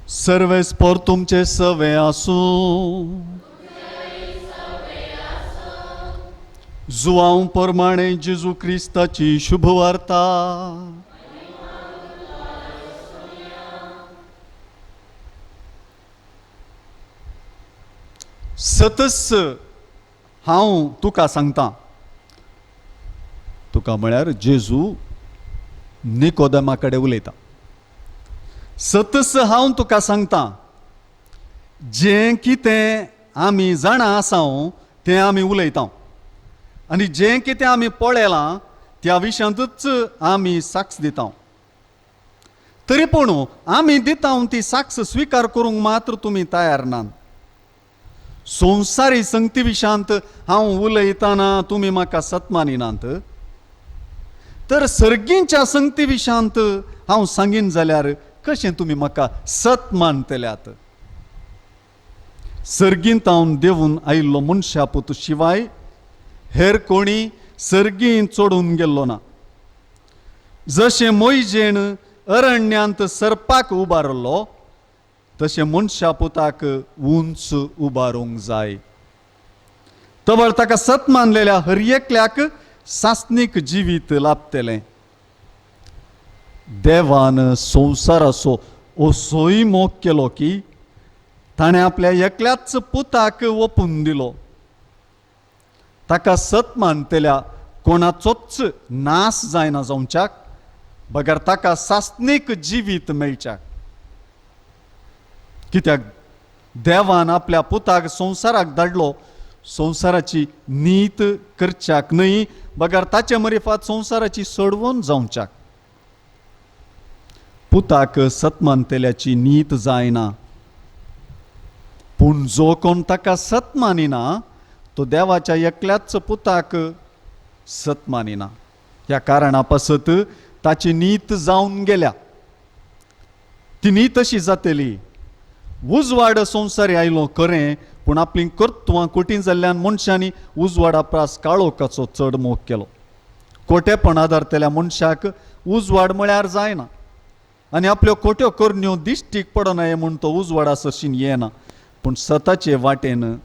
सर्वेस्पर तुमचे सवे आसूं. जुआं प्रमाणे जेजू क्रिस्ताची शुभ वार्ता. सतस हांव तुका सांगता. तुका म्हळ्यार जेजू निकोदेमा कडेन उलयता. सतस हांव तुका सांगता, जें कितें आमी जाणा आसां तें आमी उलयता आनी जें कितें आमी पळयलां त्या विशयांतच आमी साक्ष दिता. तरी पूण आमी दिता ती साक्ष स्विकार करूंक मात्र तुमी तयार नात. संवसारी संगती विशांत हांव उलयतना तुमी म्हाका सत मानिनात, तर सर्गींच्या संगती विशांत हांव सांगीन जाल्यार कशें तुमी म्हाका सत मानतल्यात. सर्गींत हांव देवून आयिल्लो मनशापूत शिवाय हेर कोणी सर्गीं चोडून गेल्लो ना. जशें मोइजेन अरण्यांत सर्पाक उबारलो तशें मनशापुताक उंच उबारूंक जाय. तबळ ताका सत मानलेल्या हर एकल्याक सासनीक जिवीत लाभतलें. देवान संवसाराचो असोय मोग केलो की ताणें आपल्या एकल्याच पुताक ओपून दिलो. ताका सत मानतल्या कोणाचोच नाश जायना जावच्याक, बगर ताका सासनीक जिवीत मेळच्याक. कित्याक देवान आपल्या पुताक संवसाराक धाडलो संवसाराची नीत करच्याक न्हय, बगर ताचे मरिफात संवसाराची सोडवण जावच्याक. पुताक सत मानतल्याची नीत जायना, पूण जो कोण ताका सत मानिना तो देवाच्या एकल्याच पुताक सत मानिना. ह्या कारणा पासत ताची नीत जावन गेल्या. ती नीत अशी जातली. उजवाड संवसारी आयलो खरें, पूण आपली कर्तुवां कोटीं जाल्ल्यान मनशांनी उजवाडा प्रास काळोखाचो चड मोग केलो. खोटेपण आदारतल्या मनशाक उजवाड म्हळ्यार जायना आनी आपल्यो खोट्यो करण्यो दिश्टीक पडनाये म्हूण तो उजवाडा सरशीन येना. पूण सताचे वाटेन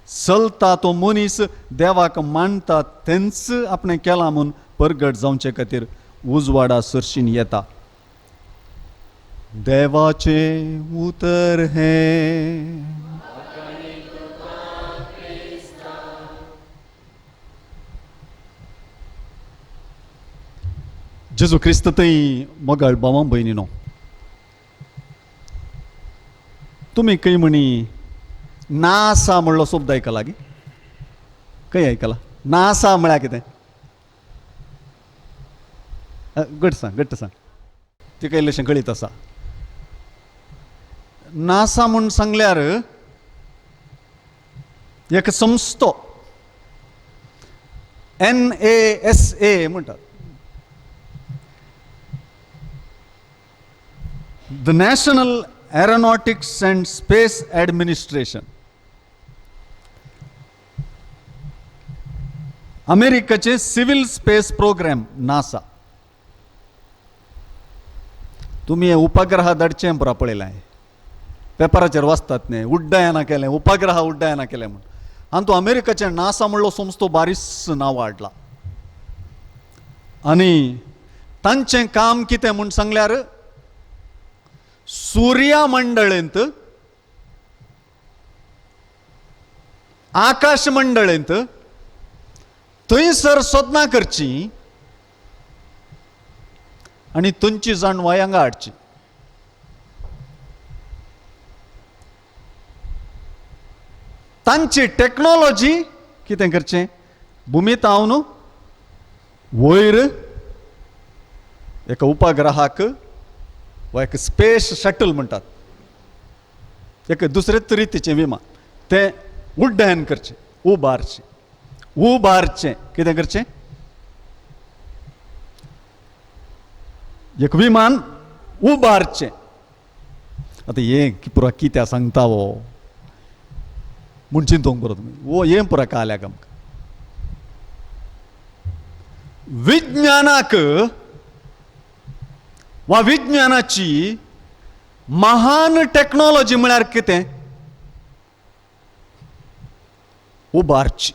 चलता तो मनीस देवाक मानता तेंच आपणें केलां म्हूण परगट जावचे खातीर उजवाडा सरशीन येता. देवाचे उतर हें जेजू क्रिस्त थंय मोगाळ भावां भयणीनो, तुमी खंय म्हणी नासा म्हणलो शब्द आयकला गे? खंय आयकला? नासा म्हळ्यार कितें? घट्ट सांग. तिका इल्लेशें कळीत आसा. नासा म्हूण सांगल्यार एक संस्थो NASA म्हणटात. The national aeronautics and space administration. अमेरिकेचे सिव्हिल स्पेस प्रोग्राम नासा. तुम्ही हे उपग्रह धाडचे पुरा पळयलां, पेपराचेर वाचतात न्ही, उड्डायनां केलें, उपग्रह उड्डायनां केलें म्हूण. आनी तो अमेरिकेचे नासा म्हणलो संस्थो बारीस नांव हाडला. आनी तांचें काम कितें म्हूण सांगल्यार सूर्या मंडळेंत, आकाश मंडळेंत थंयसर सोदनां करचीं आनी थंयची जाणवाय हांगा हाडची. तांची टॅक्नॉलॉजी कितें करचें, भुमीत हांव वयर एका उपग्रहाक वा एक स्पेस शटल म्हणटात, एक दुसरे तरेचें विमान, तें उड्डायन करचें, उबारचें. कितें करचें? एक विमान उबारचें. आतां हें पुरा कित्याक सांगता वो म्हूण चिंतूंक बरो तुमी. वो हें पुरा कळल्याक आमकां. विज्ञानाक वा विज्ञानाची महान टेक्नॉलॉजी म्हळ्यार कितें? उबारची.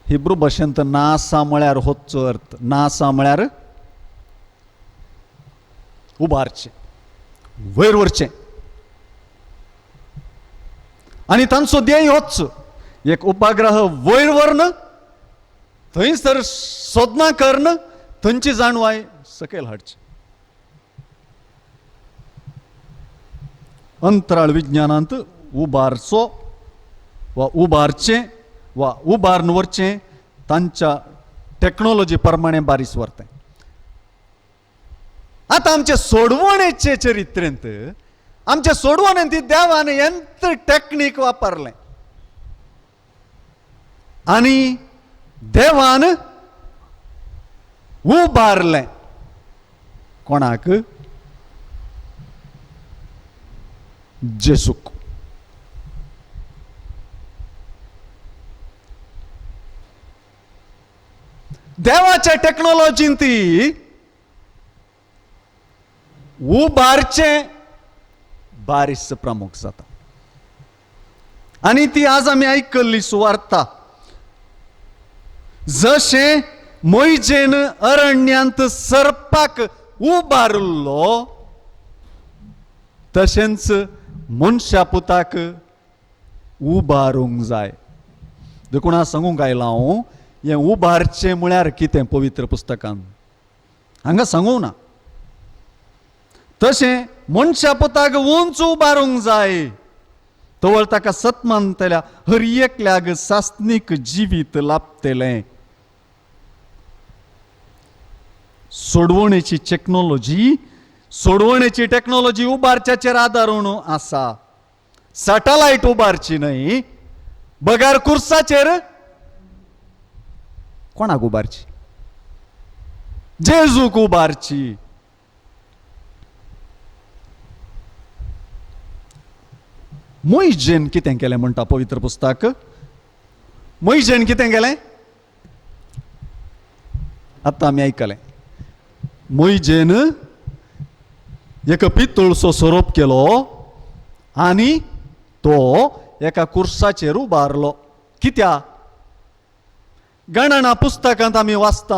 हिब्रू भाशेंत नासा म्हळ्यार होचो अर्थ. नासा म्हळ्यार उबारचे, वयर व्हरचें. आनी तांचो ध्येय होच, एक उपग्रह वयर व्हरन, थंयसर सोदना करन, थंयची जाणवाय सकयल हाडची. अंतराळ विज्ञानांत उबारचो वा उबारचें वा उबारून व्हरचें तांच्या टेक्नॉलॉजी प्रमाणे बारीस व्हरतें. आतां आमचे सोडवणेचे चरित्रेंत आमच्या सोडवणेंत देवान यंत्र टॅक्नीक वापरलें आनी देवान उबारलें. कोणाक? जेसूक. देवाच्या टेक्नॉलॉजीन ती उबारचें बारीस प्रमुख जाता. आनी ती आज आमी आयकल्ली सुवार्ता. जशें मोइजेन अरण्यांत सर्पाक उबारलो, तशेंच मनशा पुताक उबारूंक जाय. देखून सांगूंक आयला हांव, हें उबारचें म्हळ्यार कितें पवित्र पुस्तकांत हांगा सांगूं ना. तशें मनशा पुताक उंच उबारूंक जाय, तवळ ताका सतमानतल्या हर एकल्याक सासनीक जिवीत लाभतलें. सोडवणेची टेक्नॉलॉजी उबारच्याचेर आदारून आसा. सॅटलायट उबारची न्हय, बगार कुर्साचेर कोणाक उबारची? जेजूक उबारची. मोइजेन कितें केलें म्हणटा पवित्र पुस्तक? मोइजेन कितें केलें? आतां आमी आयकलें. मोइजेन एक पितळचो सोरोप केलो आनी तो एका कुर्साचेर उबारलो. कित्याक? गणना पुस्तकांत आमी वाचता,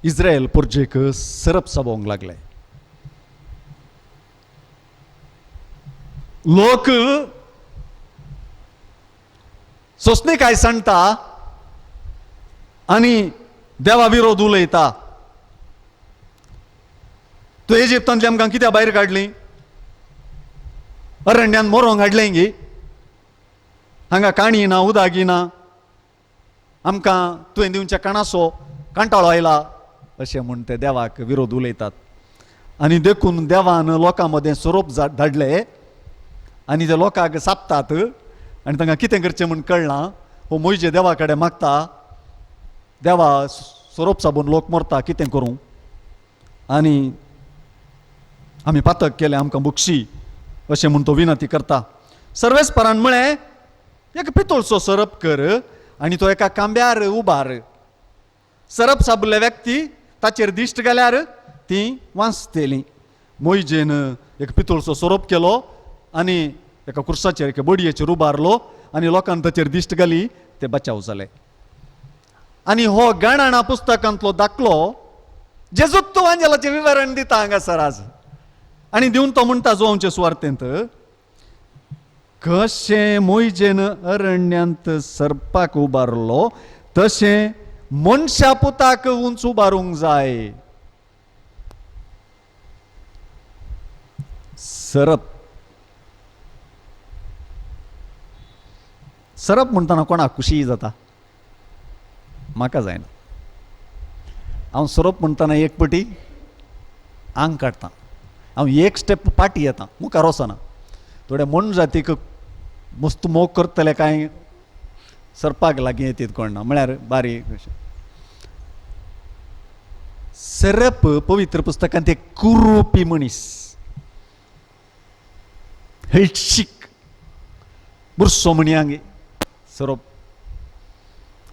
इस्रायल पुर्जेक सरप साबोवंक लागले. लोक सोंसणीकाय सांडटा आनी देवा विरोध उलयता. तूं इजिप्तांतली आमकां कित्याक भायर काडली? अरण्यांत मरोंक हाडलें गी. हांगा काणी ना, उदागी ना, आमकां तुवें दिवच्या काणाचो कांटाळो आयला, अशें म्हूण ते देवाक विरोध उलयतात. आनी देखून देवान लोकां मदें सोरोप धाडले आनी ते लोकांक सापतात आनी तांकां कितें करचें म्हूण कळना. हो मोइजे देवा कडेन मागता, देवा सोरोप साबून लोक मरता, कितें करूं? आनी आमी पातक केलें, आमकां बुक्षी, अशें म्हूण तो विनंती करता. सर्वेस्परान म्हळें एक पितळचो सरप कर आनी तो एका कांब्यार उबार. सरप साबले व्यक्ती ताचेर दिश्ट गेल्यार ती वाचतली. मोइजेन एक पितळचो सोरोप केलो आनी एका कुर्साचेर एका बडयेचेर उबारलो आनी लोकांक ताचेर दिश्ट घाली, ते बचाव जाले. आनी हो गणना पुस्तकांतलो दाखलो जेजूक वांजेलाचें विवरण दिता हांगासर आज. आनी दिवन तो म्हणटा जोवचे सुवार्तेंत, कशें मोइजेन अरण्यांत सर्पाक उबारलो, तशें मनशा पुताक उंच उबारूंक जाय. सरप म्हणटना कोणाक खुशी जाता? म्हाका जायना. हांव सरप म्हणटना एक पटी आंग काडटां, हांव एक स्टेप पाटी येता, मुखार वचना. थोडे मन जातीक मस्त मोग करतले काय सरपाक लागीं येतीत कोणना, म्हळ्यार बारीक अशें. सरप पवित्र पुस्तकांत एक कुरुपी मनीस, हळशीक बुरसो म्हणयांगे सरप.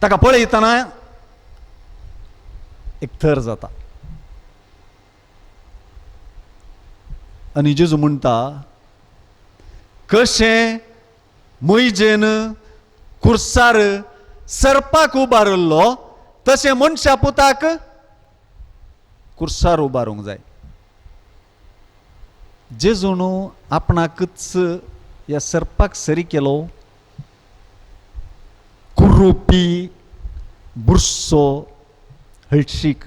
ताका पळयतना एक थर जाता. आनी जेजू म्हणटा कशें मोइजेन खुर्सार सरपाक उबारल्लो तशें मनशा पुताक खुर्सार उबारूंक जाय. जेजून आपणाकच ह्या सरपाक सरी केलो. कुरुपी बुरसो हळशीक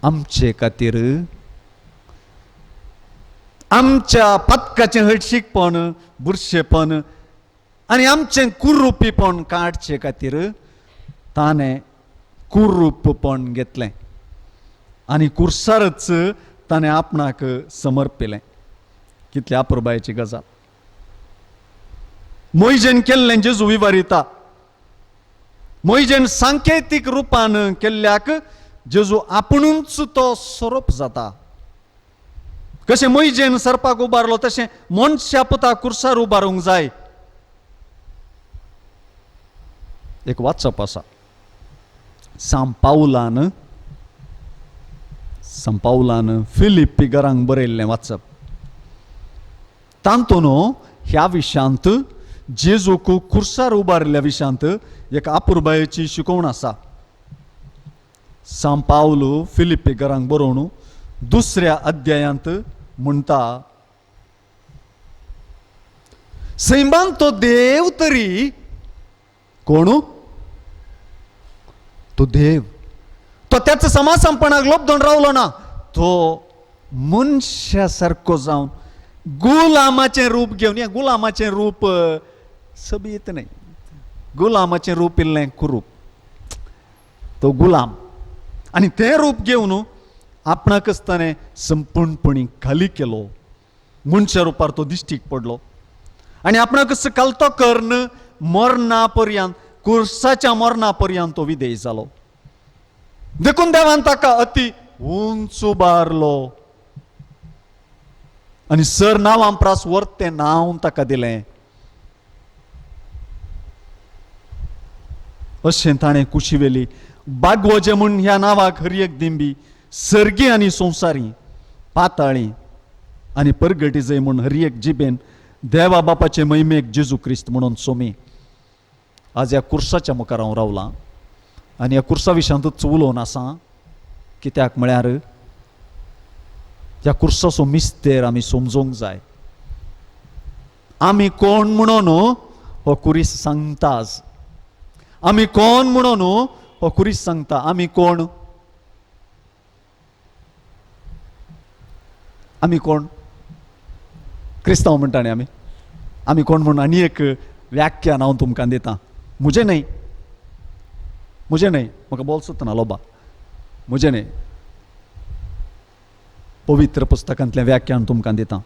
आमचे खातीर आमच्या पत्काचें हळशीकपण बुरशेपण आनी आमचें कुरुपीपण काडचे खातीर ताणें कुरूपपण घेतलें आनी कुर्सारच ताणें आपणाक समर्पिलें. कितल्या अपुरबायेची गजाल. मोइजेन केल्लें जेजू विवरिता. मोइजेन सांकेतीक रुपान केल्ल्याक जेजू आपुणूच तो स्वरूप जाता. कशें मोइजेन सरपाक उबारलो तशें मनशा पुताक कुर्सार उबारूंक जाय. एक वाचप आसा सांत पावलान फिलिप्पी घरांक बरयल्लें वाचप. तातूंत ह्या विशयांत जेजूक कुर्सार उबारल्या विशयांत एक अपुरबायेची शिकवण आसा. सांत पावल फिलिप्पी घरांक बरोवन 2 अध्यायांत म्हणटा सैमान तो देव तरी कोण तो देव तो त्याच समासपणाक लोबधोन रावलो ना. तो मनशा सारको जावन गुलामाचें रूप घेवन या गुलामाचें रूप सबीत न्ही गुलामाचें रूप इल्लें कुरूप तो गुलाम आनी तें रूप घेवन आपणाकच ताणें संपूर्णपणी खाली केलो. मनशा रुपार तो दिश्टीक पडलो आनी आपणाकच कालतो कर्ण मरणा पर्यंत कुर्साच्या मरणा पर्यंत तो विधेय जालो. देखून देवान ताका अति उंच उबारलो आनी सर नांवां प्रास वर्तें नांव ताका दिलें. अशें ताणें कुशीवेली बागवोजे म्हूण ह्या नांवाक हर एक दिंबी सर्गी आनी संवसारी पाताळी आनी परगटी जय म्हूण हर एक जिबेन देवा बापाचे महिमेक जेजू क्रिस्त म्हणून सोमी. आज ह्या कुर्साच्या मुखार हांव रावलां आनी ह्या कुर्सा विशयांतूच उलोवन आसा. कित्याक म्हळ्यार ह्या कुर्साचो मिस्तेर आमी समजूंक जाय. आमी कोण म्हणून हो कुरीस सांगता. आज आमी कोण म्हणून हो कुरीस सांगता. आमी कोण आमी कोण क्रिस्तांव म्हणटा न्ही आमी कोण म्हणून आनी एक व्याख्यान हांव तुमकां दितां. मुझे नहीं म्हाका बोलसोत ना लोबा मुझे नहीं पवित्र पुस्तकांतलें व्याख्यान तुमकां दितां.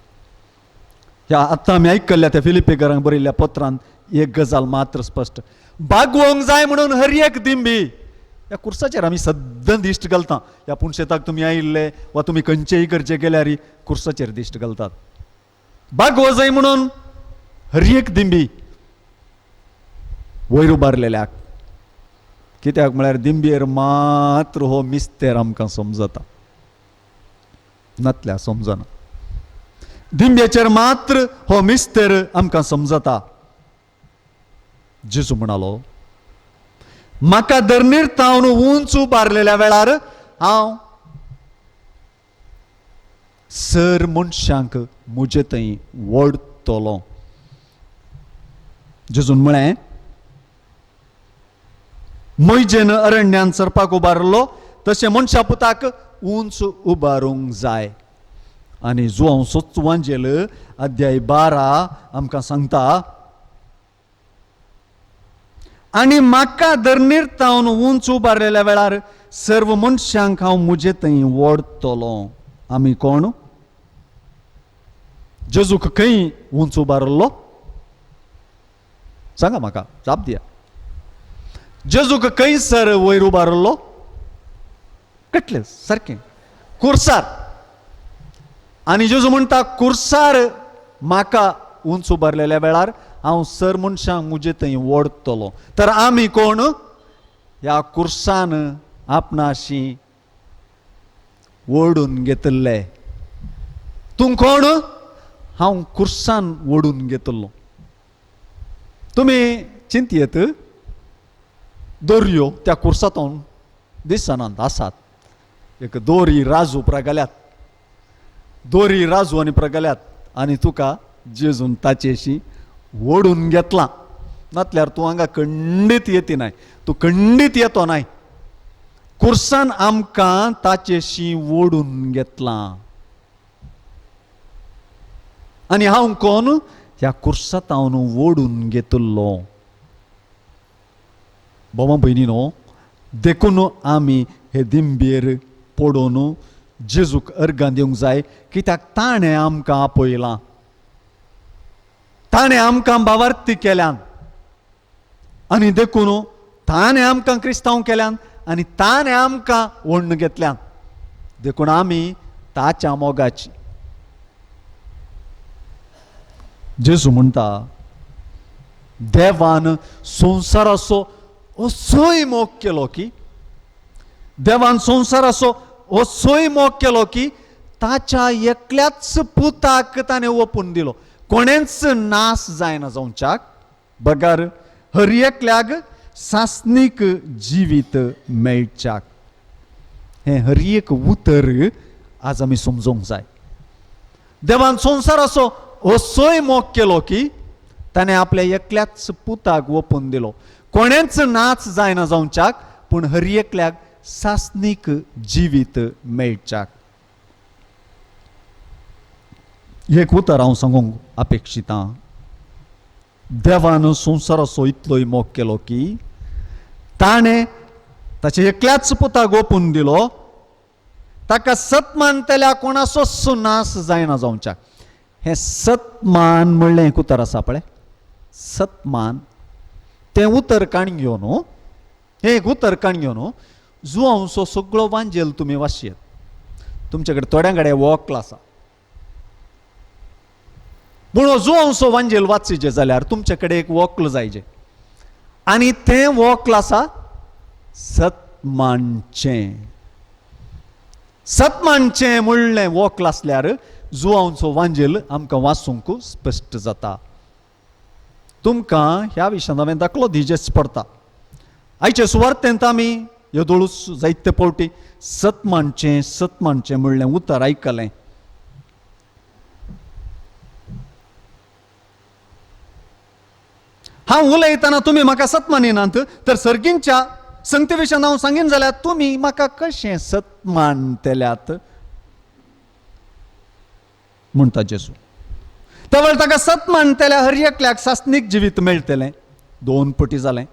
ह्या आतां आमी आयकल्ल्या त्या फिलिप्पी घरांक बरयल्ल्या पत्रांत एक गजाल मात्र स्पश्ट. बागवोंक जाय म्हणून हर एक दिंबी ह्या कुर्साचेर आमी सद्दां दिश्ट घालता. ह्या पुणशेताक तुमी आयिल्ले वा तुमी खंयचेय इगर्जे गेल्यार कुर्साचेर दिश्ट घालतात. बागवो जाय म्हणून हर एक दिंबी वयर उबारलेल्याक. कित्याक म्हळ्यार दिंबयेर मात्र हो मिस्तेर आमकां समजता नातल्या समजना. दिंब्याचेर मात्र हो मिस्तेर आमकां समजता. जेजू म्हणालो म्हाका धरणीर तावन उंच उबारलेल्या वेळार हांव सर मनशांक म्हजे थंय वडतलो. जेजून म्हळें मोइजेन अरण्यान सरपाक उबारलो तशें मनशा पुताक उंच उबारूंक जाय. आनी जुआंव 27 अध्याय 12 आमकां सांगता आनी म्हाका धरणीर तावन उंच उबारलेल्या वेळार सर्व मनशांक हांव म्हजे थंय वडतलो. आमी कोण जेजूक खंय उंच उबारलो सांगा म्हाका जाप दिया. जेजूक खंय सर वयर उबारलो कटले सारकें कुर्सार. आनी जेजू म्हणटा कुर्सार म्हाका उंच उबारलेल्या वेळार हांव सर मनशांक म्हजे थंय वडतलो. तर आमी कोण ह्या कुर्सान आपणाशी ओढून घेतले. तू कोण? हांव कुर्सान ओढून घेतलो. तुम्ही चिंतयेत दोरयो त्या कुर्सांत दिसनात आसात. एक दोरी राजू प्रगल्यात, दोरी राजू आनी प्रगल्यात, आनी तुका जेजून ताचेशी ओढून घेतला. नातल्यार तूं हांगा खंडीत येती नाय, तूं खंडीत येतो नाय. कुर्सान आमकां ताचेशी ओढून घेतला. आनी हांव कोण? ह्या कुर्सांत हांव ओढून घेतलो. भावा भयणीनो, देखून आमी हे दिंबेर पडून जेजूक अर्गां दिवंक जाय, कित्याक ताणें आमकां आपयलां, ताणें आमकां भावार्थी केल्यान, आनी देखून ताणें आमकां क्रिस्तांव केल्यान, आनी ताणें आमकां ओढून घेतल्यान, देखून आमी ताच्या मोगाची. जेजू म्हणटा, देवान संवसाराचो असोय मोग केलो की, देवान संवसाराचो असोय मोग केलो की ताच्या एकल्याच पुताक ताणें ओपून दिलो, कोणेंच नाश जायना जावच्याक, बगार हर एकल्याक सासनीक जिवीत मेळच्याक. हें हर एक उतर आज आमी समजूंक जाय. देवान संवसाराचो असोय मोग केलो की ताणें आपल्या एकल्याच पुताक ओपून दिलो, कोणेंच नाच जायना जावच्याक, पूण हर एकल्याक सासनीक जिवीत मेळच्याक. एक उतर हांव सांगूंक अपेक्षितां. देवान संवसाराचो इतलोय मोग केलो की ताणें ताच्या एकल्याच पुताक ओपून दिलो, ताका सतमानतल्या कोणाचोच नाश जायना जावच्याक. हें सतमान म्हणलें एक उतर आसा पळय, सतमान, तें उतर काण घेवन हें एक उतर काण घेवन जुआंवचो सगळो वांजेल तुमी वाचयेत. तुमचे कडेन थोड्यां कडेन वॉकल आसा, पूण जुआंवचो वांजेल वाचचे जाल्यार तुमचे कडेन एक वॉकल जायचें, आनी तें वॉकल आसा सतमानचें. सतमानचें म्हणलें वॉकल आसल्यार जुआंवचो वांजेल आमकां वाचूंक स्पश्ट जाता. तुमकां ह्या विशयान हांवें दाखलो दिजेच पडटा. आयचे सुवार्तेंत आमी येदोळूच जायते फावटी सतमानचें सतमानचें म्हणलें उतर आयकलें. हांव उलयतना तुमी म्हाका सतमानिनात, तर सर्गींच्या संगते विशयान हांव सांगीन जाल्यार तुमी म्हाका कशें सतमानतल्यात म्हणटा जेजू. त्या वेळार ताका सतमानतल्या हर एकल्याक सासनीक जिवीत मेळटलें. दोन पटी जालें.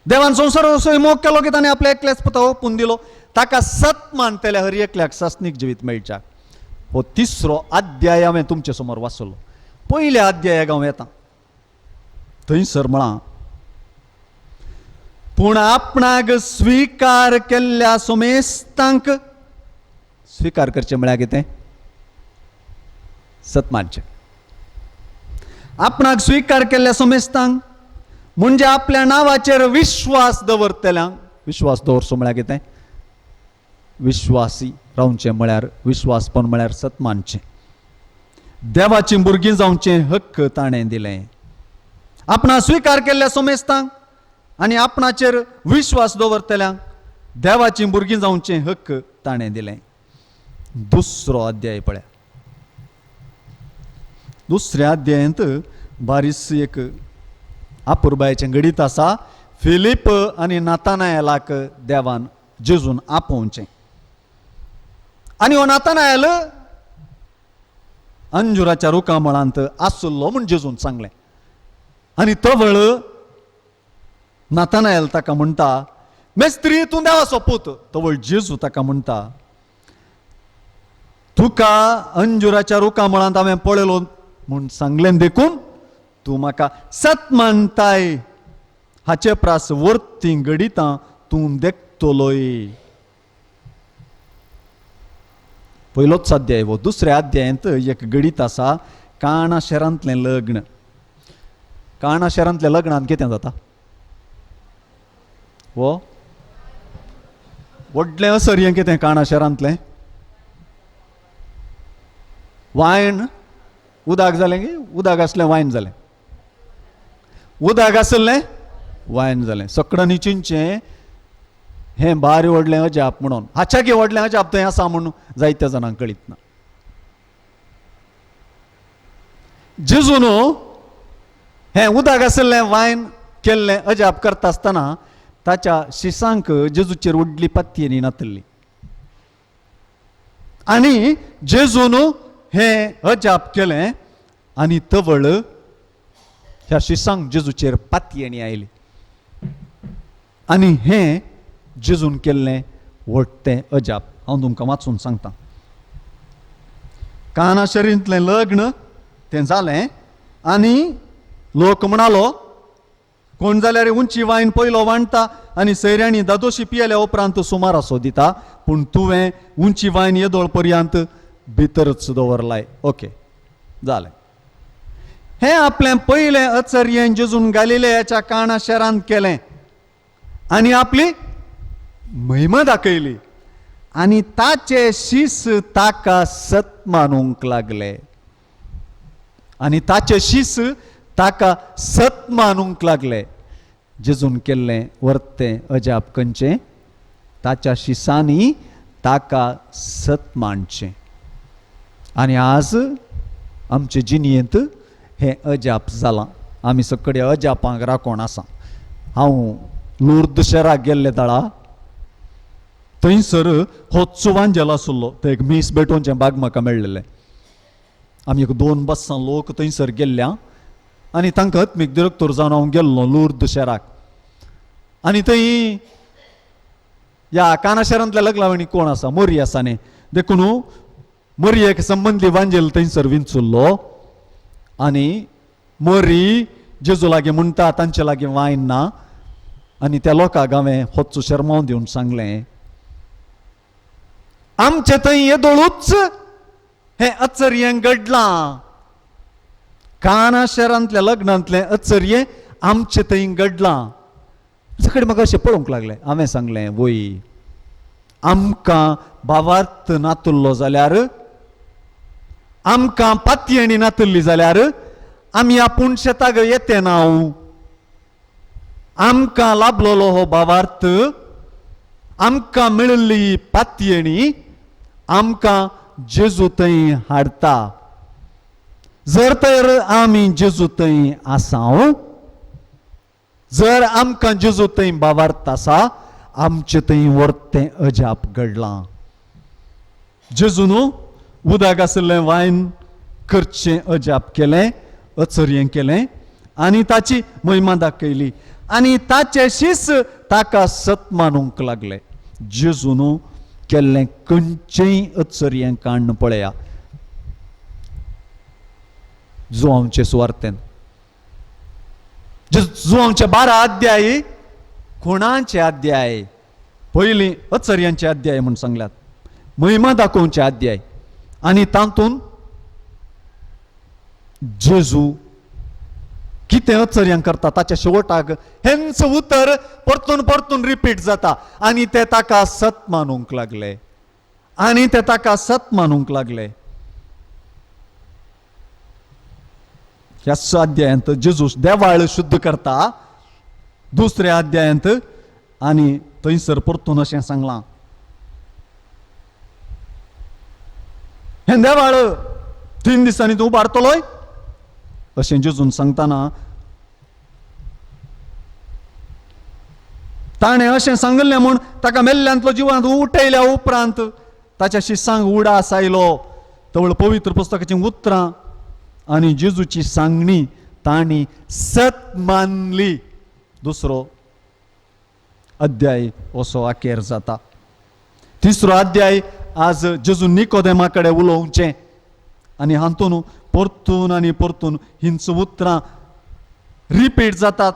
देवान संवसाराचो मोग केलो की ताणें आपल्या एकल्याच पुता ओपून दिलो, ताका सतमानतल्या हर एकल्याक सासनीक जिवीत मेळच्याक. हो तिसरो अध्याय हांवें तुमचे समोर वाचलो. पयल्या अध्यायाक हांव येता. थंयसर म्हळां, पूण आपणाक स्विकार केल्ल्या सोमेस्तांक, स्विकार करचें म्हळ्यार कितें? सतमानचें. आपणाक स्विकार केल्ल्या सोमेस्तांक म्हणजे आपल्या नांवाचेर विश्वास दवरतल्यांक. विश्वास दवरचो म्हळ्यार कितें? विश्वासी रावचें म्हळ्यार, विश्वासपण म्हळ्यार सतमानचें. देवाचीं भुरगीं जावचें हक्क ताणें दिलें. आपणा स्विकार केल्ल्या सोमेस्तांक आनी आपणाचेर विश्वास दवरतल्यांक देवाचीं भुरगीं जावचें हक्क ताणें दिलें. दुसरो अध्याय पळया. दुसऱ्या अध्यायांत बारीस एक आपुरबायेचें गणीत आसा. फिलीप आनी नातानायलाक देवान जेजून आपोवचें. आनी हो नातानायल अंजुराच्या रुखा मळांत आसलो म्हूण जेजून सांगलें. आनी तो वेळ नातानायल ताका म्हणटा, मेस्त्री तूं देवाचो पूत. तो वेळ जेजू ताका म्हणटा, तुका अंजुराच्या रुखा मळांत हांवें पळयलो म्हूण सांगलें देखून तूं म्हाका सतमानताय हाचे प्रास वर्ती घडितां तूं देखतलोय. पयलोच अध्याय हो. दुसऱ्या अध्यायांत एक गणीत आसा, काणा शहरांतलें लग्न. काणा शहरांतल्या लग्नांत कितें जाता? वो व्हडलें असर हें कितें काणा शहरांतलें? वायन उदक जालें की उदक असलें वायन जालें, उदक आसलें वायन जालें. सकडं न्हिचिंचें हें बारी व्हडलें अजाप म्हणून. हाच्या की व्हडलें अजाप थंय आसा म्हणून जायत्या जाणांक कळीत ना. जेजून हें उदक आसलें वायन केल्लें अजाप करता आसतना ताच्या शिसांक जेजूचेर व्हडली पातयेनी नातल्ली. आनी जेजून हें अजाप केलें आनी तवळ ह्या शिसांक जेजूचेर पातयेनी आयली. आनी हें जेजून केल्लें व्हडटें अजाप हांव तुमकां वाचून सांगतां. काना शरींतलें लग्न तें जालें आनी लोक म्हणालो कोण जाल्यार उंची वायन पयलो वांडटा आनी सयऱ्यांनी दादोशी पियेल्या उपरांत सुमार सोदिता, पूण तुवें उंची वायन येदोळ पर्यंत भितरच दवरलाय. ओके, जालें. हें आपलें पयलें अचर्यें जेजून गालिलेयाच्या काना शारांत केलें आनी आपली महिमा दाखयली आनी ताचे शिस ताका सत मानूंक लागले. आनी ताचे शिस ताका सत मानूंक लागले. जेजून केल्लें वर्तें अजाप खंयचें? ताच्या शिसांनी ताका सत मानचें. आनी आज आमचे जिणयेंत हें अजाप जालां. आमी सगळे अजापांक राखोन आसा. हांव लुर्द शहराक गेल्ले दाळा थंयसर होचो वांजेल आसलो. ते एक मीस बेटोनचें बाग म्हाका मेळ्ळेलें. आमी एक 2 बसां लोक थंयसर गेल्ल्या आनी तांकां आत्मीक डिरेक्टर जावन हांव गेल्लो लुर्द शहराक. आनी थंय ह्या काना शारांतल्या लागलावणी कोण आसा? मोरी आसा न्ही. देखून मोरयेक संबंदी वांजेल थंयसर विंचुल्लो आनी मोरी जेजू लागीं म्हणटा तांचे लागीं वायन ना. आनी त्या लोकांक हांवें होचो शर्माव दिवन सांगलें आमचे थंय येदोळूच हें आश्चर्यें घडलां. काना शारांतल्या लग्नांतलें आश्चर्य आमचे थंय घडलां. सकाळी म्हाका अशें पळोवंक लागलें. हांवें सांगलें वय आमकां भावार्थ नातुल्लो जाल्यार आमकां पातयेणी नातल्ली जाल्यार आमी आपूण शेताक येते ना. आमकां लाभलोलो हो भावार्थ आमकां मेळिल्ली पातयेणी आमकां जेजू थंय हाडटा. जर तर आमी जेजू थंय आसा, जर आमकां जेजू थंय भावार्थ आसा, आमचे थंय वर्तें अजाप घडलां. जेजून उदक आसलें वायन करचें अजाप केलें, आश्चर्यें केलें आनी ताची महिमा दाखयली आनी ताचे शिस ताका सत मानूंक लागले. जेजून केल्लें खंयचेंय आश्चर्यें काण्ण पळया जुआंवचे सुवार्तेन. जुआंवचे 12 अध्याय खुणांचे अध्याय. पयलीं आश्चर्यांचे अध्याय म्हूण सांगल्यात, महिमा दाखोवचे अध्याय आनी तातूंत जेजू कितें आश्चर्यां करता ताच्या शेवटाक हेंच उतर परतून परतून रिपीट जाता आनी ते ताका सत मानूंक लागले. आनी ते ताका सत मानूंक लागले. ह्या अध्यायांत जेजू देवाळ शुद्ध करता. दुसऱ्या अध्यायांत आनी थंयसर परतून अशें सांगलां हें देवाळ 3 दिसांनी तूं उबारतलोय अशें जेजून सांगतना ताणें अशें सांगलें म्हूण ताका मेल्ल्यांतलो जिवांत उठयल्या उपरांत ताच्या शिसांक उडास आयलो. तवळ पवित्र पुस्तकाचीं उतरां आनी जेजूची सांगणी तांणी सत मानली. दुसरो अध्याय असो अखेर जाता. तिसरो अध्याय आज जेजू निकोदेमा कडेन उलोवचें आनी हातून परतून आनी परतून हिंच उतरां रिपीट जातात.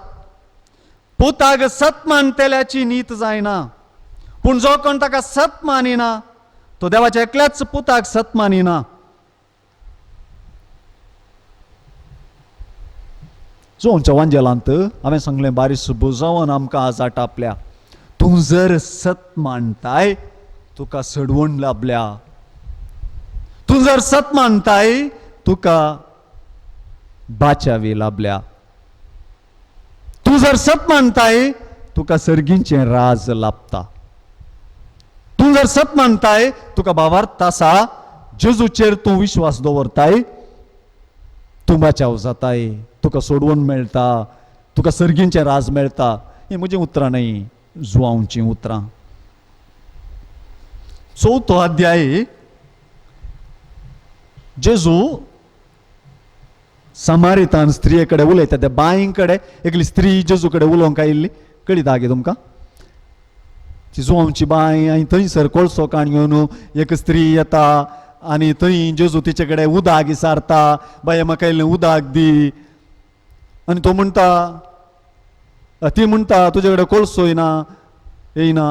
पुताक सत मानतेल्याची नीत जायना, पूण जो कोण ताका सत मानिना तो देवाच्या एकल्याच पुताक सत मानिना. जोंच्या वांजेलांत हांवें सांगलें बारीस बुजावन आमकां आज आटापल्या. तूं जर सत मानताय तुका सडवण लाभल्या. तूं जर जर सत मानताय तुका बाच्यावी लाभल्या. तू जर सत मानताय तुका सर्गींचे राज लाभता. तू जर सत मानताय तुका भावार्थ आसा जेजूचेर तू विश्वास दवरताय तू बाचाव जाताय, तुका सोडवून मेळटा, तुका सर्गींचे राज मेळटा. ही म्हजी उतरां न्हय, जुआंवची उतरां. 4थो अध्याय. जेजू समारितान स्त्रिये कडेन उलयता. त्या बायीं कडेन एकली स्त्री जेजू कडेन उलोवंक आयिल्ली, कळी दागे तुमकां? ती जुआंवची बाय आनी थंयसर कोळसो काडून एक स्त्री येता आनी थंय जेजू तिचे कडेन उदक विचारता. बाये म्हाका इल्लें उदक दी. आनी तो म्हणटा, ती म्हणटा तुजे कडेन कोळसो येयना,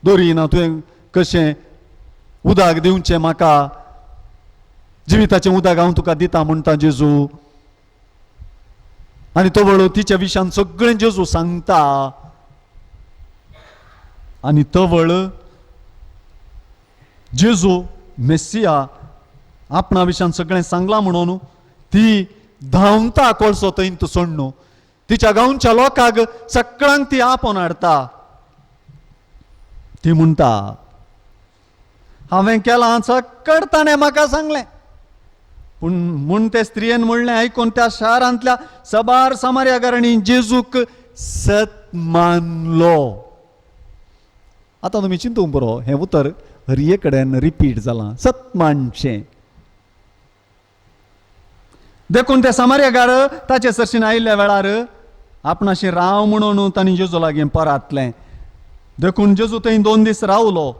दोरी येयना, तुवें कशें उदक दिवचें म्हाका? जिविताचें उदक हांव तुका दिता म्हणटा जेजू. आनी तो वळो तिच्या विशयान सगळें जेजू सांगता. आनी तो वळ जेजू मेस्सिया आपणा विशयान सगळें सांगलां म्हणून ती धांवता कोळसो थंय सोडून. तिच्या गांवच्या लोकांक सगळ्यांक ती आपोवन हाडटा. ती म्हणटा हांवें केलां सगळें ताणें म्हाका सांगलें. पूण म्हूण ते स्त्रियेन म्हणलें आयकून त्या शारांतल्या सबार समार्याकारांनी जेजूक सत मानलो. आतां तुमी चिंतूंक पुरो, हें उतर हरये कडेन रिपीट जालां, सत मानचें. देखून ते समार्याकार ताचे सरशीन आयिल्ल्या वेळार आपणाशी राव म्हणून तांणी जेजू लागीं परतलें. देखून जेजू थंय 2 दीस रावलो.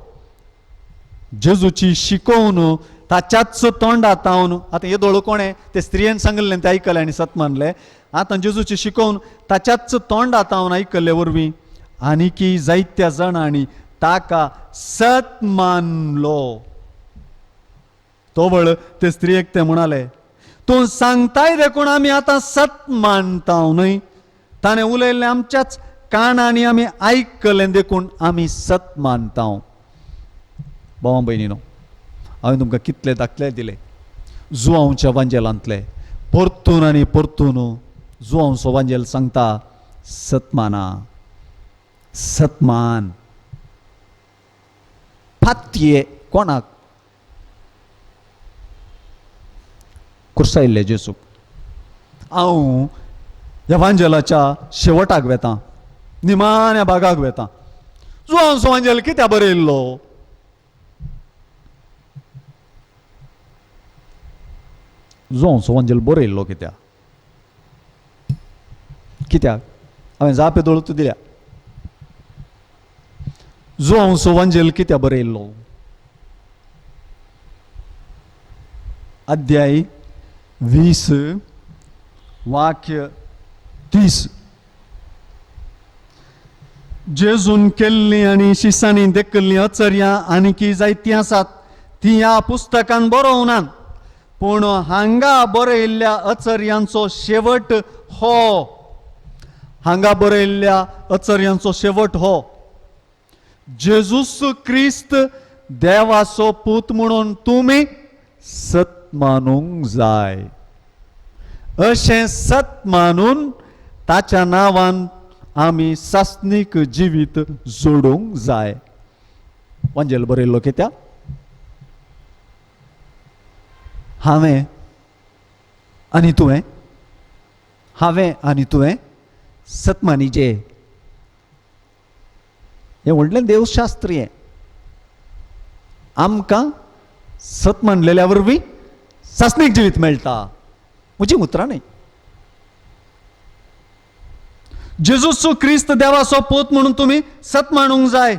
जेजूची शिकोवन ताच्याच तोंडातावन, आतां येदोळ कोणें ते स्त्रियेन सांगलें तें आयकलें आनी सत मानलें. आतां जेजूची शिकोवन ताच्याच तोंडातावन आयकले वरवीं आनीकी जायत्या जाणांनी ताका सत मानलो. तो वळ ते स्त्रियेक ते म्हणाले, तूं सांगताय देखून आमी आतां सत मानता न्हय. ताणें उलयल्लें आमच्याच कानांनी आमी आयकलें देखून आमी सत मानता. भावां भयणीनो, हांवें तुमकां कितले दाखले दिले जुआंवच्या वांजेलांतले. परतून आनी परतून जुआंवचो वांजेल सांगता सत माना, सत मान. फातये कोणाक? कुर्सायिल्ले जेजूक. हांव ह्या वांजेलाच्या शेवटाक वेतां, निमाण्या भागाक वेतां. जुआंवचो वांजेल कित्याक बरयल्लो? जुआंवचो वांजेल बरयल्लो कित्याक? कित्याक? हांवें जापे दोळूच दिल्या. जुआंवचो वांजेल कित्याक बरयल्लो? अध्याय 20 वाक्य 30. जेजून केल्लीं आनी शिसांनी देखल्लीं अचर्यां आनीकी जायतीं आसात तीं ह्या पुस्तकान बरोवनात. पूण हांगा बरयल्ल्या अचर्यांचो शेवट हो. हांगा बरयल्ल्या अचर्यांचो शेवट हो. जेजूस क्रिस्त देवाचो पूत म्हणून तुमी सत मानूंक जाय. अशें सत मानून ताच्या नांवान आमी सासनीक जिवीत जोडूंक जाय. वांजेल बरयल्लो कित्याक? हांवें आनी तुवें, हांवें आनी तुवें सत मानिचे. हें व्हडलें देवशास्त्र हें. आमकां सत मानलेल्या वरवीं सासनीक जिवीत मेळटा. म्हजी उतरां न्हय. जेजूस क्रिस्त देवाचो पूत म्हणून तुमी सत मानूंक जाय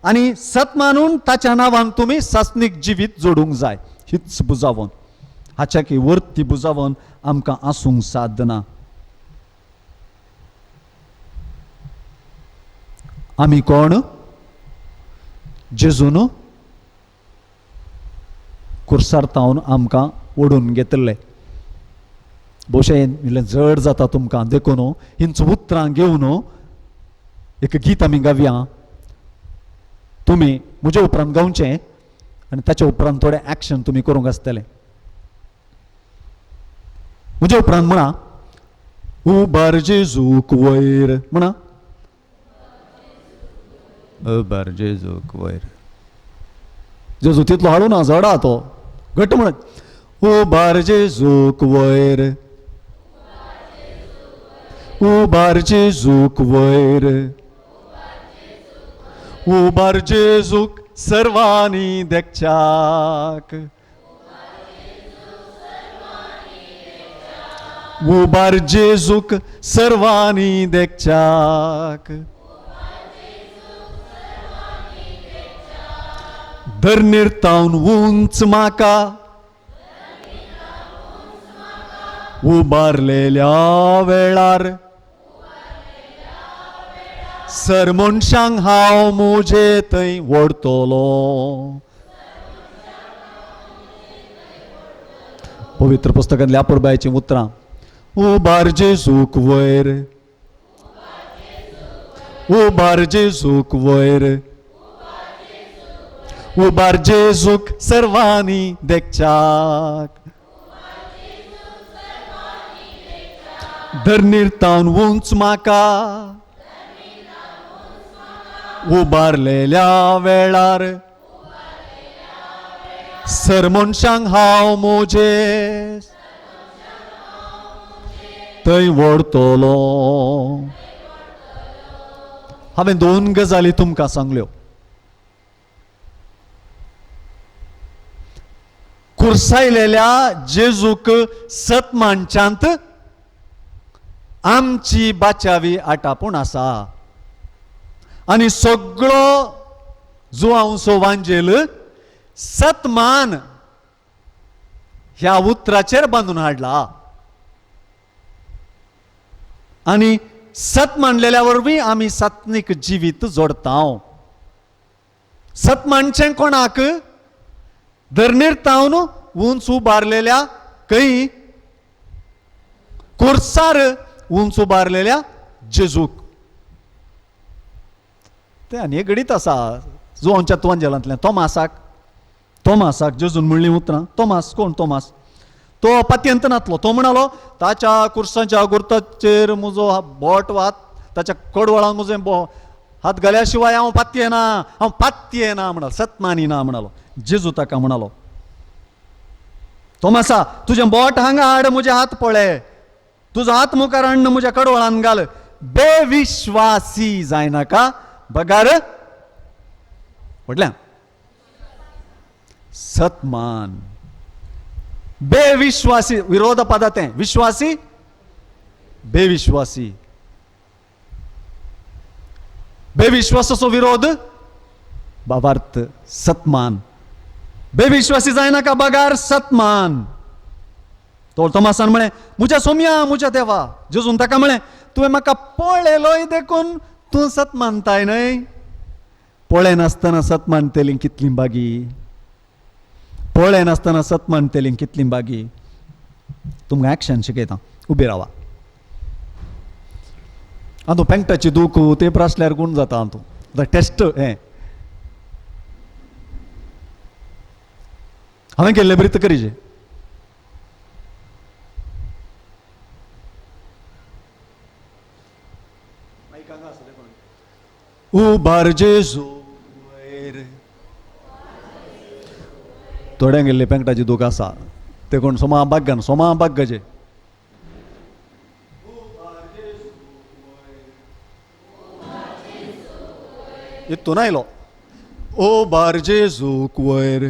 आनी सत मानून ताच्या नांवान तुमी सासनीक जिवीत जोडूंक जाय. हीच बुजावण. हाच्या की वर्ती बुजावण आमकां आसूंक सादना. आमी कोण? जेजून कुर्सारतावन आमकां ओडून घेतले. भोशेन इल्लें जड जाता तुमकां देखून हिंच उतरां घेवन एक गीत आमी गावया. तुमी म्हज्या उपरांत गावचें आनी ताच्या उपरांत थोडे ॲक्शन तुमी करूंक आसतले. म्हजे उपरांत म्हणा, उबार जेजूक वयर म्हणा, उबार जेजूक वयर. जेजू तितलो हाडू ना, जडा तो, घट्ट म्हणत. उबार जेजूक वयर, उबार जेजूक वयर, उबार जेजूक सर्वांनी देखच्याक, उबार जेजूक सर्वांनी देखच्याक. धरणीर तावन उंच म्हाका उबारलेल्या वेळार, सर मनशांक हांव म्हजे थंय व्हरतलो. पवित्र पुस्तकांतल्या पुरबायची उतरां. उबार जेजूक वयर, उबार जेजूक वयर, उबार जेजूक सर्वांनी देखच्याक. धरणीर तावन उंच म्हाका उबारलेल्या वेळार, सर मनशांक हांव म्हजे थंय व्हरतलो. हांवें 2 गजाली तुमकां सांगल्यो. खुर्सायलेल्या जेजूक सतमांच्यात आमची बाचावी आटापूण आसा. आनी सगळो जुआंवसो वांजेल सतमान ह्या उतराचेर बांदून हाडला. आनी सत मानलेल्या वरवीं आमी सात्विक जिवीत जोडता. सत मानचें कोणाक? धरणीर तावन उंच उबारलेल्या खंय? खुर्सार उंच उबारलेल्या जेजूक. ते आनी एक गडीत आसा जुआंच्या तुवांजेलांतल्यान. तोमासाक जेजून म्हणली उतरां. तोमास कोण? तोमास तो पातयेंत नातलो. तो म्हणालो ताच्या खुर्साच्या गुर्ताचेर म्हजो बोट वात, ताच्या कडवळान म्हजे हात घाल्या शिवाय हांव पातयेना म्हणालो. सतमानिना म्हणालो. जेजू ताका म्हणालो, तोमासा तुजें बोट हांगा हाड, म्हजे हात पळय, तुजो हात मुखार हाडून म्हज्या कडवळान घाल. बेविश्वासी जायनाका बगार म्हटल्या. सतमान बेविश्वासी विरोध पदात आहे. विश्वासी बेविश्वासी. बेविश्वासाचो विरोध भावार्थ सतमान. बेविश्वासी जायना का बगार सतमान. तो तोमासान म्हणे म्हज्या सोम्या म्हज्या देवा. जेजून ताका म्हणे तुवें म्हाका पळयलोय देखून तूं सतमानताय न्हय. पळय नासतना सतमानतेली कितली बागी. पळय नासतना सतमानतेली कितली बागी. तुमकां ॲक्शन शिकयता. उबी रावा. तूं पेंगटाची दूख तेंपर आसल्यार गुण जाता. तूं टेस्ट हें हांवें केल्लें बरीत करीजे. उबार जेजू वयर. थोड्यांक गेल्ले पेंगटाची दूख आसा ते कोण सोमा बाग्गान सोमा बाग्गाचे. इतून आयलो. उबार जेजूक वयर.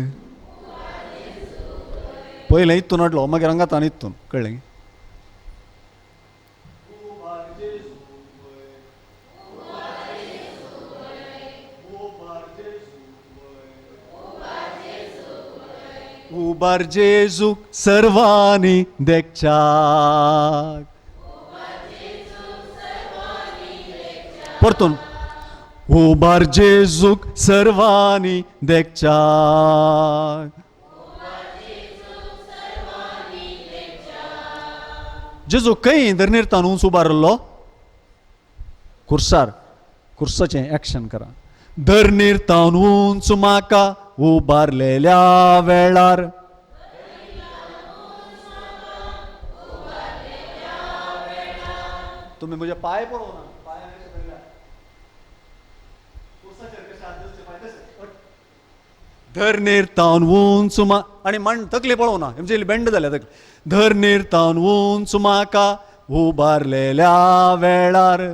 पयलें इतून हाडलो मागीर हांगातान इतून कळ्ळें. उबार जेजूक सर्वांनी देखच्याक. परतून उबार जेजूक सर्वांनी देखच्याक. जेजू खंय धरणीर तावन उंच उबारलो? खुर्सार. खुर्साचें ॲक्शन करा. धरणीर तावन उंच म्हाका उबारलेल्या वेळार तुम्ही म्हणजे पाय पळो ना धर निर्तावन उंच आणि म्हण तकले पळो ना म्हणजे बेंड झाल्या तकले धर निर्तावन उंच म्हाका उबारलेल्या वेळार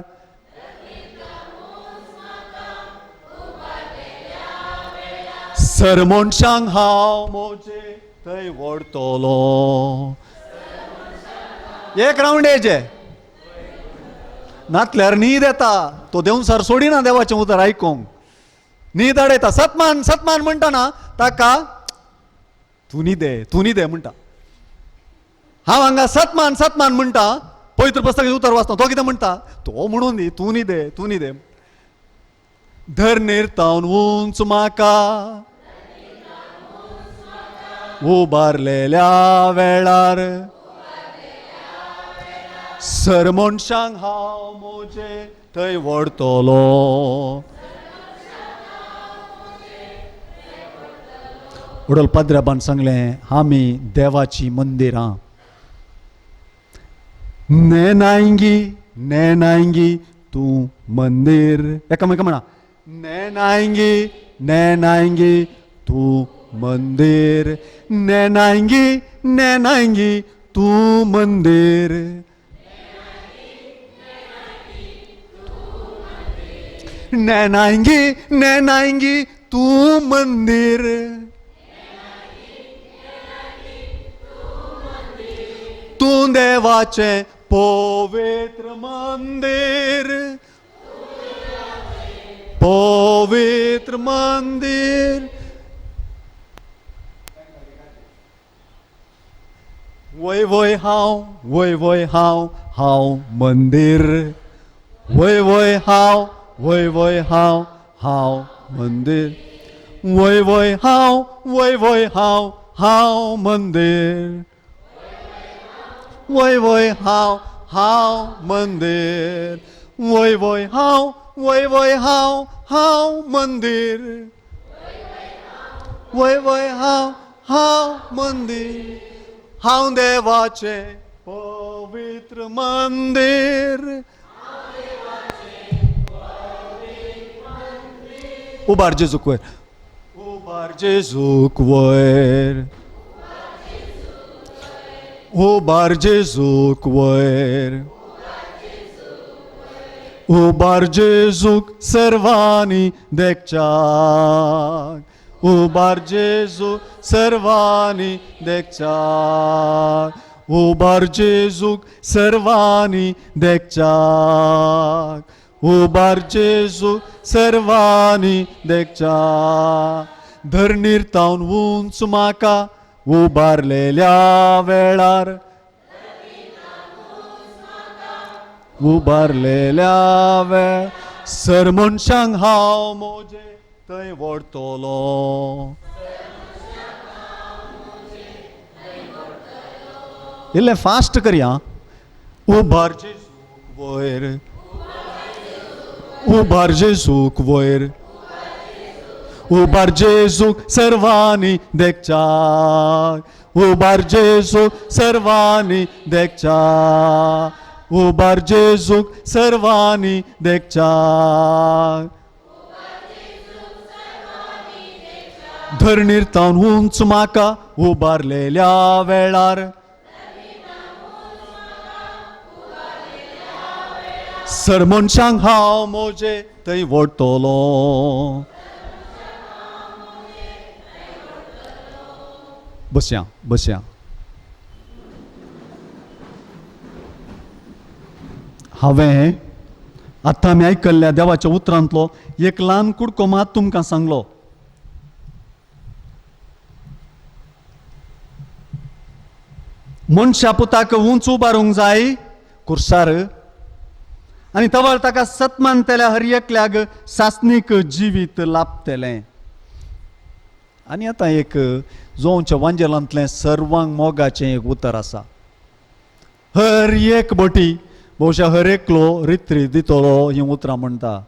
सर मनशांक हांव मोजे थंय व्हरतलो एक रावंड हेजे नातल्यार न्हीद येता तो देव सर सोडिना देवाचें उतर आयकूंक न्हीद आडयता सतमान सतमान म्हणटा ना ताका तूं न्हिदे म्हणटा हांव हांगा सतमान सतमान म्हणटा पवित्र पुस्तकाचें उतर वाचता तो कितें म्हणटा तो म्हणून दी तूं न्हिदे धर निर्तावन उंच म्हाका उबारलेल्या वेळार सर मनशांक हांव मोजे थंय व्हरतलो उडोल पाद्र्याबान सांगलें आमी देवाची मंदिरां नैनायंगी तूं मंदिर एकामेका म्हणा नैनायंगी तूं मंदिर नैनायंगी तूं मंदिर नैनायंगी तूं मंदिर तूं देवाचें पवित्र मंदिर वय हांव मंदिर वय हांव मंदिर वय हांव मंदिर वय हांव मंदिर वय हांव मंदिर वय हांव मंदिर हांव देवाचें पवित्र मंदिर उबार जेजूक वयर उबार जेजूक वयर उबार जेजूक वयर उबार जेजूक सर्वांनी देखच्याक उबार जेजूक सर्वांनी देखच्याक उबार जेजूक सर्वांनी देखच्याक उबार जेजूक सर्वांनी देखच्याक धर निर्तावन उंच म्हाका उबारलेल्या वेळार सर मनशांक हांव मोजे थंय व्हरतलो इल्लें फास्ट करया उबार जेजूक वयर उबार जेजूक वयर उबार जेजूक सर्वांनी देखच्याक उबार जेजूक सर्वांनी देखच्याक उबार जेजूक सर्वांनी देखच्याक धर निर्तावन उंच म्हाका उबारलेल्या वेळार सर मनशांक हांव मोजे थंय व्हरतलो बसया हांवें आतां आमी आयकल्ल्या देवाच्या उतरांतलो एक ल्हान कुडको मात तुमकां सांगलो मनशा पुताक उंच उबारूंक जाय खुर्सार आनी तवळ ताका सतमानतेल्या हर एकल्याक सासनीक जिवीत लाभतलें आनी आतां एक जोंच्या वांजेलांतलें सर्वांक मोगाचें एक उतर आसा हर एक बटी भोवशा हर एकलो रित्री दितलो ही उतरां म्हणटा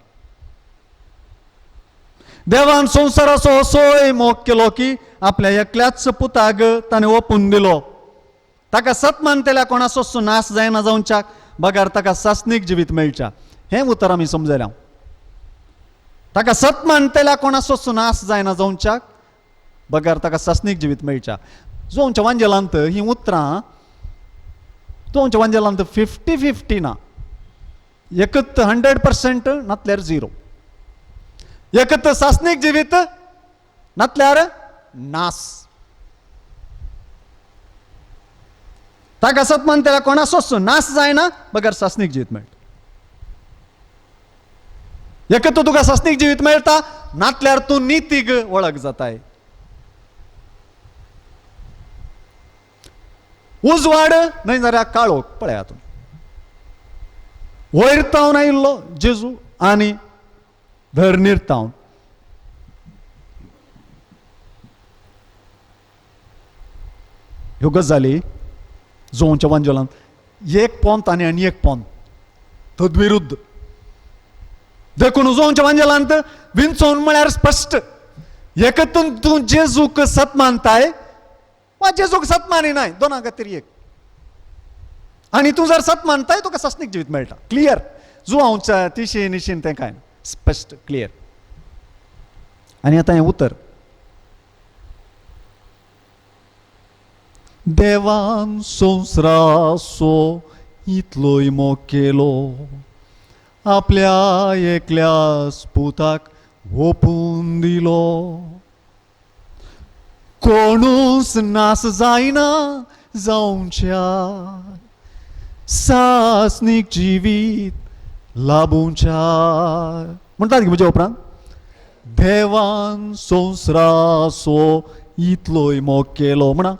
देवान संवसाराचो असोय मोग केलो की आपल्या एकल्याच पुताक ताणें ओपून दिलो. ताका सत मानतेल्या कोणाचो नाश जायना जावच्याक बगार ताका सासनीक जिवीत मेळच्या. हें उतर आमी समजल्या. ताका सत मानतेल्या कोणाचो नाश जायना जावच्याक बगार ताका सासनीक जिवीत मेळच्या. जोंच्या वांजेलांत ही उतरां जोंच्या वांजेलांत 50-50 ना. एकत 100% नातल्यार 0. एकत सासनीक जिवीत नातल्यार नास. ताका सत मानतेल्या कोणाचो नाश जायना बगार सासनीक जिवीत मेळटा. एकत तुका सासनीक जिवीत मेळटा नातल्यार तूं नितीक वळख जाताय. उजवाड न्हय जाल्यार काळोख. पळयात तुमी वयर तावन आयिल्लो जेजू आनी धर निर्तावन. ह्यो गजाली जोंच्या वांजेलांत एक पोंत आनी एक पोंत तद्विरुद्ध. देखून जोंच्या वांजेलांत विंचोवन म्हळ्यार स्पश्ट. एकतून तूं जेजूक सत मानताय वा जेजूक सत मानिनाय दोनां खातीर एक. आनी तूं जर सत मानताय तुका सासनीक जिवीत मेळटा. क्लियर. जुवांवच्या तिशीन निशीन तें कांय स्पश्ट क्लियर. आनी आतां हें उतर. देवान संवसाराचो इतलोय मोग केलो आपल्या एकल्याच पुताक ओपून दिलो. कोणूच नास जायना जावच्या सासनीक जिवीत लाभूच्या. म्हणटात की म्हज्या उपरांत देवान संवसाराचो इतलोय मोग केलो म्हणा.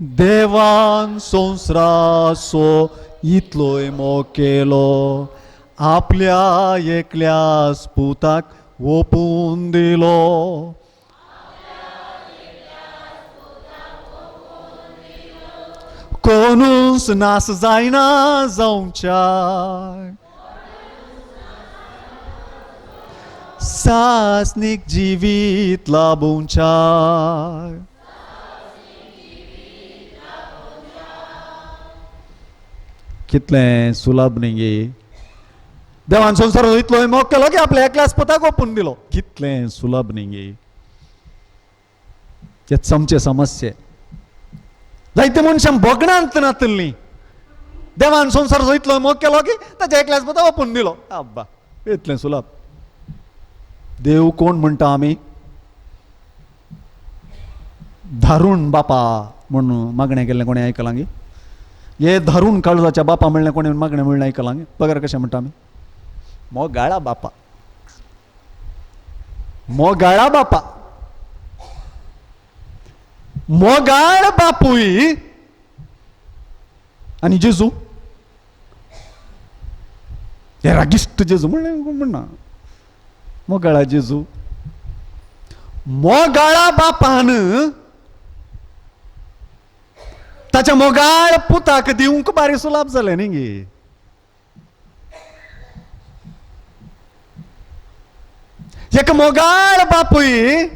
देवान संवसाराचो इतलोय मोग केलो आपल्या एकल्याच पुताक ओपून दिलो. कोणूच नास जायना जावच्या सासनीक जिवीत लाभूच्या. कितलें सुलभ न्ही गे. देवान संवसाराचो इतलोय मोग केलो की आपल्या एकल्याच पुताक ओपून दिलो. कितलें सुलभ न्ही गे. हे चमचे समस्ये. जायते मनशां भोगणांत नातलीं. देवान संवसाराचो इतलो मोग केलो की ताच्या एकल्याच पुताक ओपून दिलो. आब्बा इतलें सुलभ. देव कोण म्हणटा आमी. धारून बापा म्हणून मागणें केल्लें कोणें आयकलां गे. हे धारून काळजाच्या बापा म्हणलें कोणें मागणें म्हणलें आयकलां गे. पगार कशें म्हणटा आमी. मोगाळा बापा. मोगाळा बापा. मोगाळ बापूय आनी जेजू. हे रागिश्ट जेजू म्हणना. मोगाळा जेजू. मोगाळा बापान ताच्या मोगाळ पुताक दिवंक बारी सुलाभ जालें न्ही गे. एक मोगाळ बापूय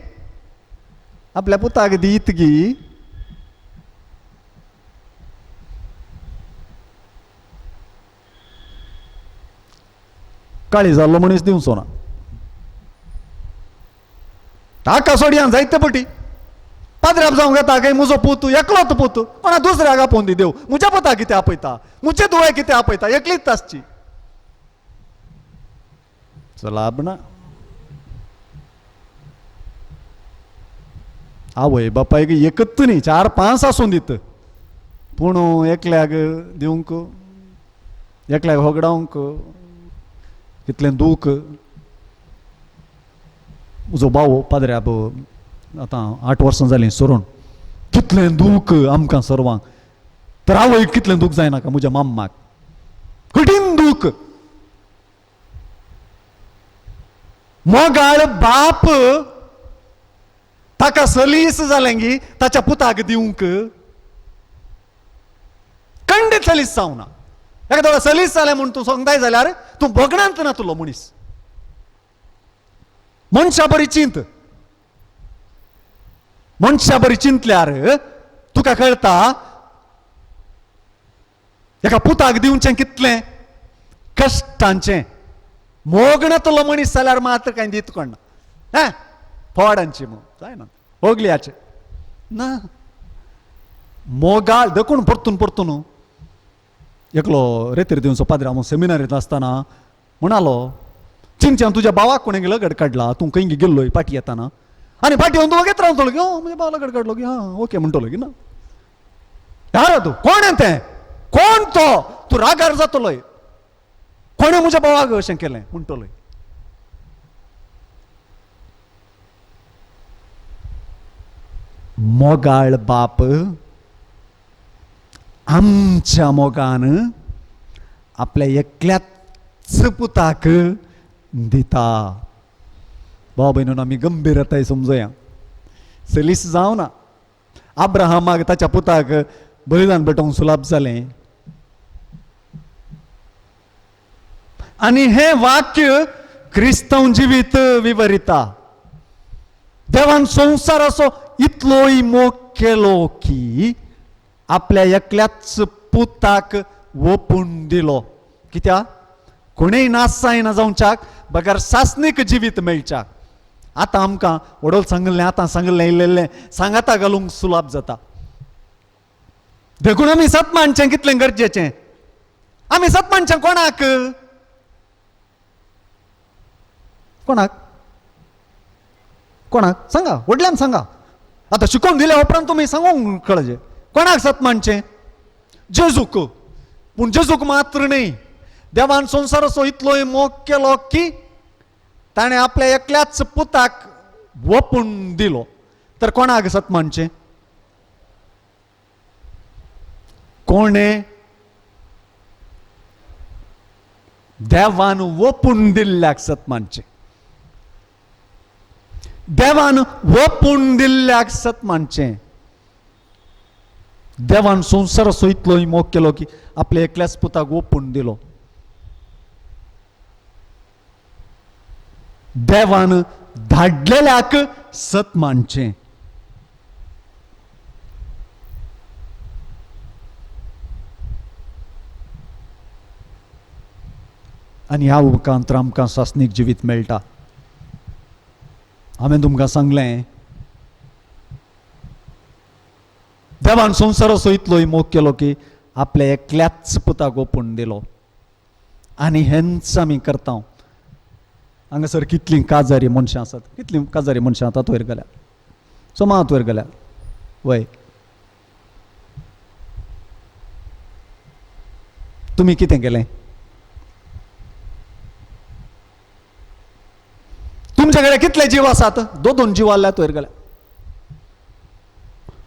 आपल्या पुताक दित गी काळी जाल्लो मनीस दिवचो ना. ताका सोडयान जायते पटी पाद्र्याप जावंक येता काय म्हजो पूत एकलोच पूत कोणा दुसऱ्याक आपोवन दी देव. म्हज्या पुता कितें आपयता म्हजे दुळे कितें आपयता एकलीच आसची. लाभ ना. आवय बापायक एकच न्ही 4-5 आसूं दित पूण एकल्याक दिवंक एकल्याक होगडावंक कितलें दूख. म्हजो भाव पाद्र्याप आतां 8 वर्सां जालीं सरोन. कितलें दूख आमकां सर्वांक. तर आवय कितलें दूख जायनाका म्हज्या माम्माक. कठीण दूख. मोगाळ बाप ताका सलीस जालें गी ताच्या पुताक दिवंक खंडीत सलीस जावना. एखादो सलीस जालें म्हूण तूं सांगताय जाल्यार तूं भोगणांत ना तुलो मनीस. मनशा बरी चिंत, मनशा बरी चिंतल्यार तुका कळटा एका पुताक दिवचें कितलें कश्टांचें. मोगणतलो मनीस जाल्यार मात्र कांय दित कोणना, फोडांची जायना होगल्याचे ना. मोगाळ देखून परतून परतून एकलो रेतीर दिवचो पाद्री हांव सेमिनारींत आसतना म्हणालो, चिंच्यान तुज्या भावाक कोणें लगड काडला, तूं खंय गेल्लोय पाटी येताना, आनी पाटी येवन तूं वगेत रावतलो की म्हज्या भाव लगड काडलो की ओके म्हणटलो की ना. यार तूं कोण तें, कोण तो, तूं रागार जातलोय, कोणें म्हज्या भावाक अशें केलें म्हणटलोय. मोगाळ बाप आमच्या मोगान आपल्या एकल्याच पुताक दिता. भाव भयणीनो, आमी गंभीरताय समजुया. सलीस जावना. अब्राहमाक ताच्या पुताक बलिदान पेटोवंक सुलाभ जालें. आनी हें वाक्य क्रिस्तव जिवीत विवरिता. देवान संवसार असो इतलोय मोग केलो की आपल्या एकल्याच पुताक ओपून दिलो. कित्याक कोणेय नाश जायना जावच्याक, बगर सासनीक जिवीत मेळच्याक. आतां आमकां वडोल सांगलें, आतां सांगलें इल्लें सांगाता घालूंक सुलाभ जाता. देखून आमी सत मानचें कितलें गरजेचें. आमी सत मानचें कोणाक, कोणाक कोणाक सांगा, व्हडल्यान सांगा. आतां शिकोवन दिल्या उपरांत तुमी सांगूंक कळजे कोणाक सत मानचें. जेजूक. पूण जेजूक मात्र न्ही, देवान संवसार असो इतलोय मोग केलो की ताणें आपल्या एकल्याच पुताक ओपून दिलो. तर कोणाक सत मानचें, कोणें देवान ओपून दिल्ल्याक सत मानचें. देवान ओपून दिल्ल्याक सत मानचें. देवान संवसार असो इतलोय मोग केलो की आपल्या एकल्याच पुताक ओपून दिलो. देवान धाडलेल्याक सत मानचें. आनी ह्या उपरांत आमकां सासनीक जिवीत मेळटा. हांवें तुमकां सांगलें, देवान संवसार असो इतलोय मोग केलो की आपल्या एकल्याच पुताक ओपून दिलो. आनी हेंच आमी करता. हांगासर कितलीं काजारी मनशां आसात, कितलीं काजारी मनशां आतां वयर गेल्यार, सोमात वयर गेल्यार वय. तुमी कितें केलें? तुमचे कडेन कितले जीव आसात? दोन जीव आसल्यात वयर गेल्या.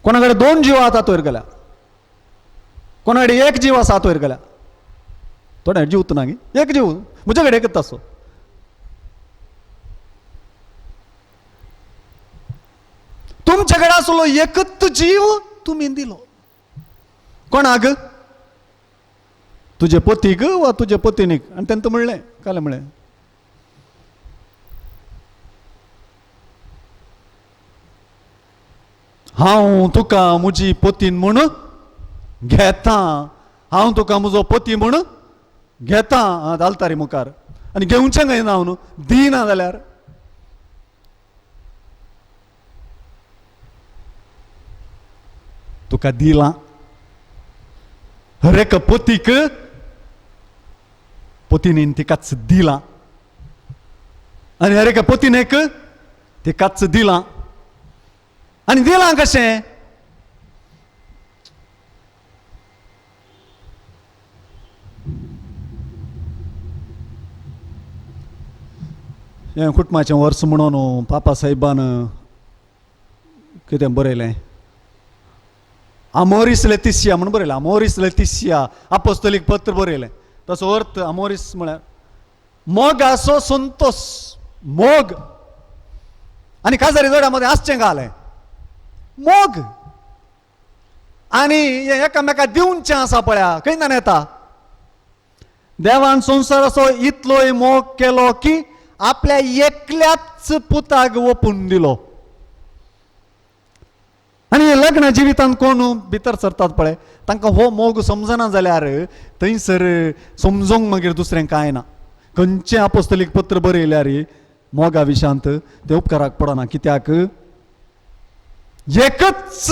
कोणा कडेन 2 जीव आसात वयर गेल्या. कोणा कडेन 1 जीव आसा वयर गेल्या. थोड्या जीव ना गी 1 जीव म्हजे कडेन एकच आसो. तुमचे कडेन आसलो एकच जीव तुमी दिलो. कोणाक? तुजे पतीक वा तुजे पत्नीक. आनी तेंत म्हणलें काले म्हणलें हांव तुका म्हजी पतीन म्हूण घेता, हांव तुका म्हजो पती म्हूण घेता आलतारी मुखार. आनी घेवचें काय ना हांव न्हू, दिना जाल्यार तुका दिलां. हर एक पतीक पत्नीन तिकाच दिलां आनी हर एका पत्नीक तिकाच दिलां. आनी दिलां कशें? हें कुटुंबाचें वर्स म्हणून पापा साहेबान कितें बरयलें, अमोरिस लेतिसिया म्हणून बरयलें. अमोरिस लेतिसिया अपोस्तलीक पत्र बरयलें. ताचो अर्थ अमोरिस म्हळ्यार मोग आसो संतोष, मोग. आनी काजारी जोड्या मदें आसचें घालें मोग. आनी एकामेका दिवचें आसा पळया, खंयच्यान येता? देवान संवसार असो इतलोय मोग केलो की आपल्या एकल्याच पुताक ओपून दिलो. आणि लग्न जिवितांत कोण भितर सरतात पळय तांकां हो मोग समजना जाल्यार थंयसर समजोंक मागीर दुसरें कांय ना. खंयचें आपोस्तलीक पत्र बरयल्यार मोगा विशांत ते उपकाराक पडना. कित्याक एकच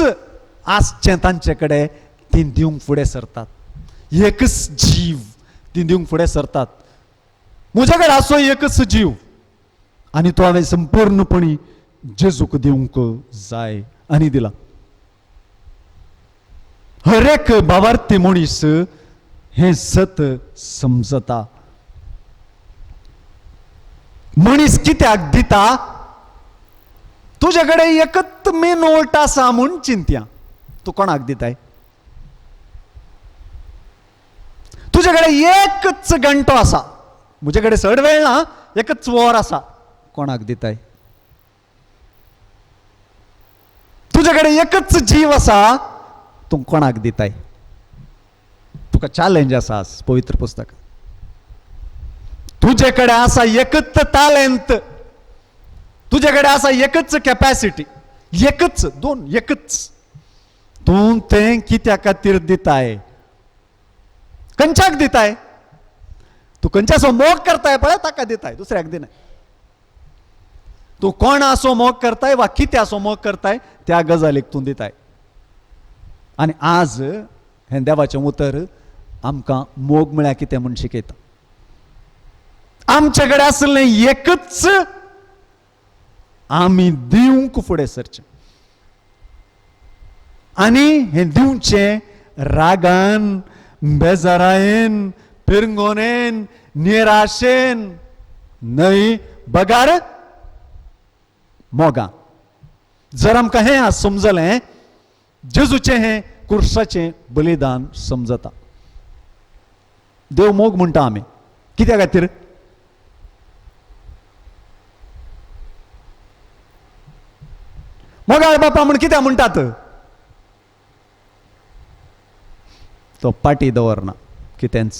आसचें तांचे कडेन ती दिवंक फुडें सरतात. एकच जीव ती दिवंक फुडें सरतात. म्हजे कडेन आसो एकच जीव आनी तो हांवें संपूर्णपणी जेजूक दिवंक जाय आनी दिला. हर एक भावार्थी मनीस हे सत समजता. मनीस कित्याक दिता तुजे कडेन एकच मिनोट आसा म्हूण चिंत्या. तूं कोणाक दिताय? तुजे कडेन एकच घंटो आसा. म्हजे कडेन चड वेळ ना, एकच वर आसा. कोणाक दिताय? तुजे कडेन एकच जीव आसा. तूं कोणाक दिताय? तुका चॅलेंज आसा पवित्र पुस्तक. तुजे कडेन आसा एकच टॅलेंट. तुजे कडेन आसा एकच कॅपॅसिटी. एकच दोन एकच. तूं तें कित्या खातीर दिताय? खंयच्याक दिताय? तूं खंयच्याचो मोग करताय पळय ताका दिताय, दुसऱ्याक दिनाय. तूं कोणाचो मोग करताय वा कित्याचो मोग करताय त्या गजालीक तूं दिताय. आनी आज हें देवाचें उतर आमकां मोग म्हळ्यार कितें म्हूण शिकयता. आमचे कडेन आसलें एकच आमी दिवंक फुडें सरचें. आनी हें दिवचें रागान, बेजारायेन, पिरंगोनेन, निराशेन न्हय, बगार मोगा. जर आमकां हें आज समजलें, जेजूचें हें क्रुसाचें बलिदान समजता. देव मोग म्हणटा आमी कित्या खातीर? मोगाळ बापा म्हूण कित्याक म्हणटात? तो पाटी दवरना कितेंच.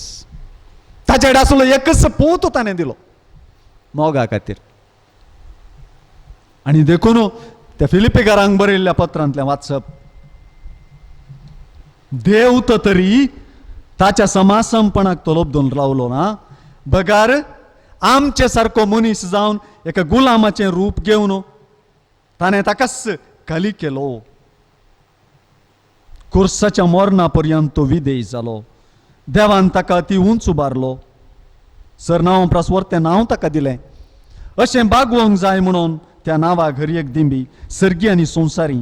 ताचे कडेन आसलो एकच पूत ताणें दिलो मोगा खातीर. आनी देखून त्या फिलिपिकारांक बरयल्ल्या पत्रांतलें वाचप. देव तो तरी ताच्या समासमपणाक तो लोबदून रावलो ना, बगार आमचे सारको मनीस जावन एका गुलामाचें रूप घेवन ताणें ताकाच खाली केलो. क्रुसाच्या मरणा पर्यंत तो विधेय जालो. देवान ताका अति उंच उबारलो. सरनांवां नांव ताका दिलें. अशें बागवंक जाय म्हणून त्या नांवाक हर एक दिंबी सर्गी आनी संवसारी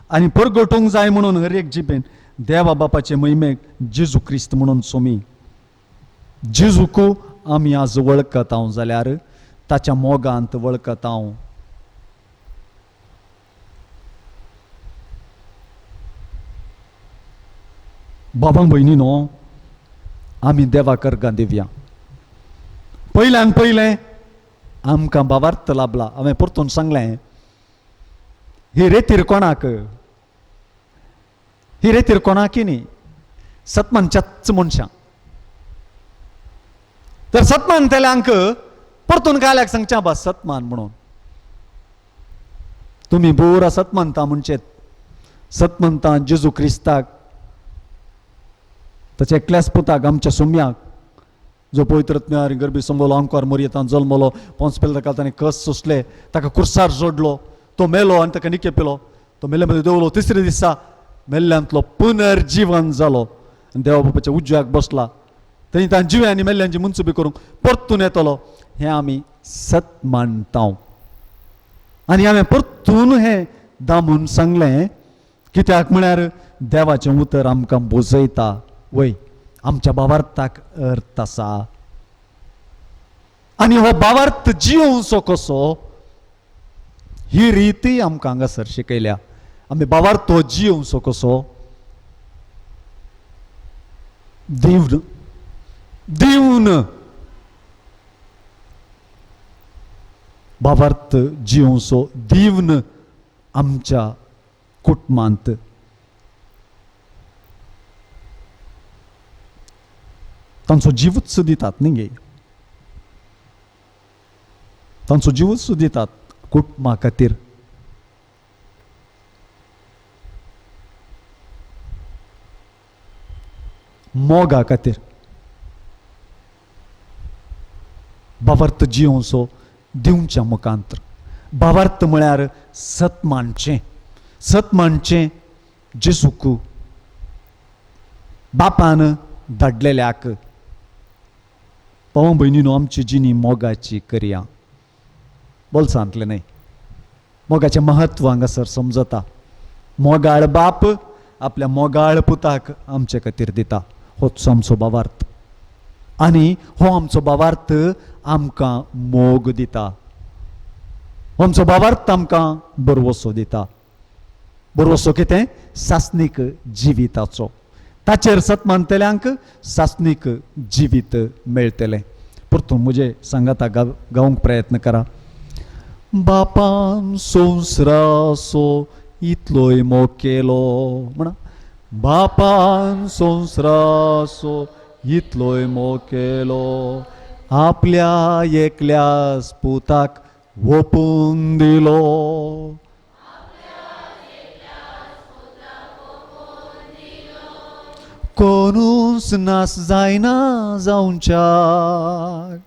आनी परगटोवंक जाय म्हणून हर एक जिबेन देवा बापाचे महिमेक जेजू क्रिस्त म्हणून सोमी. जेजूक आमी आज वळखत हांव जाल्यार ताच्या मोगांत वळखत हांव. बाबां भयणीनो, आमी देवाक अर्गां दिवया. पयल्यान पयलें आमकां भावार्थ लाभला. हांवें परतून सांगलें, ही रेतीर कोणाक? ही रेतीर कोणाकी न्ही, सतमानच्याच मनशां. तर सतमान तेल्यांक परतून काल्याक सांगच्या बा सतमान म्हणून. तुमी बोरा सतमंता म्हणचेत. सतमंता जेजू क्रिस्ताक, ताच्या एकल्याच पुताक आमच्या सुम्याक, जो पवित्रत्म्यार गरबी संबोलो अंकार मोरयेतान जल्मलो, पोंच ताका ताणें कस सोंसले, ताका कुर्सार जोडलो, तो मेलो आनी ताका निकेपिलो. तो मेल्ले मध्ये देवलो. तिसरे दिसा मेल्ल्यांतलो पुनर्जीवन जालो आनी देवा बापाच्या उजव्याक बसला. थंय तांणी जिव्यांनी मेल्ल्यांची मुंचुबी करूंक परतून येतलो. हें आमी सत मानता. आनी हांवें परतून हें दामून सांगलें कित्याक म्हळ्यार देवाचें उतर आमकां बुजयता. वय आमच्या भावार्थाक अर्थ आसा. आनी हो भावार्थ जियोवचो कसो ही रीती आमकां हांगासर शिकयल्या. आमी भावार्थ हो जियोवचो कसो? दिवन दिवन भावार्थ जियोवचो. दिवन आमच्या कुटुंबांत तांचो जीवच दितात न्ही गे. तांचो जीवच सुद्दां दितात कुटुंबा खातीर. मोगा खातीर भावार्थ जिवोसो दिवच्या मुखांतर. भावार्थ म्हळ्यार सत मानचें. सत मानचें जेजूक बापान धाडलेल्याक. भावां भयणीनो, आमची जिणी मोगाची करया. बोल्सांतले न्हय. मोगाचें म्हत्व हांगासर समजता. मोगाळ बाप आपल्या मोगाळ पुताक आमचे खातीर दिता. होच आमचो भावार्थ. आनी हो आमचो भावार्थ आमकां मोग दिता. हो आमचो भावार्थ आमकां बरवसो दिता. बरवसो कितें? सासणीक जिविताचो. ताचेर सत मानतल्यांक सासणीक जिवीत मेळटलें. परतून म्हजे सांगाता गावंक प्रयत्न करा. बापान संवसाराचो इतलोय मोग केलो म्हणा. बापान संवसाराचो इतलोय मोग केलो, आपल्या एकल्याच पुताक ओपून दिलो. कोणूच नास जायना जावच्याक,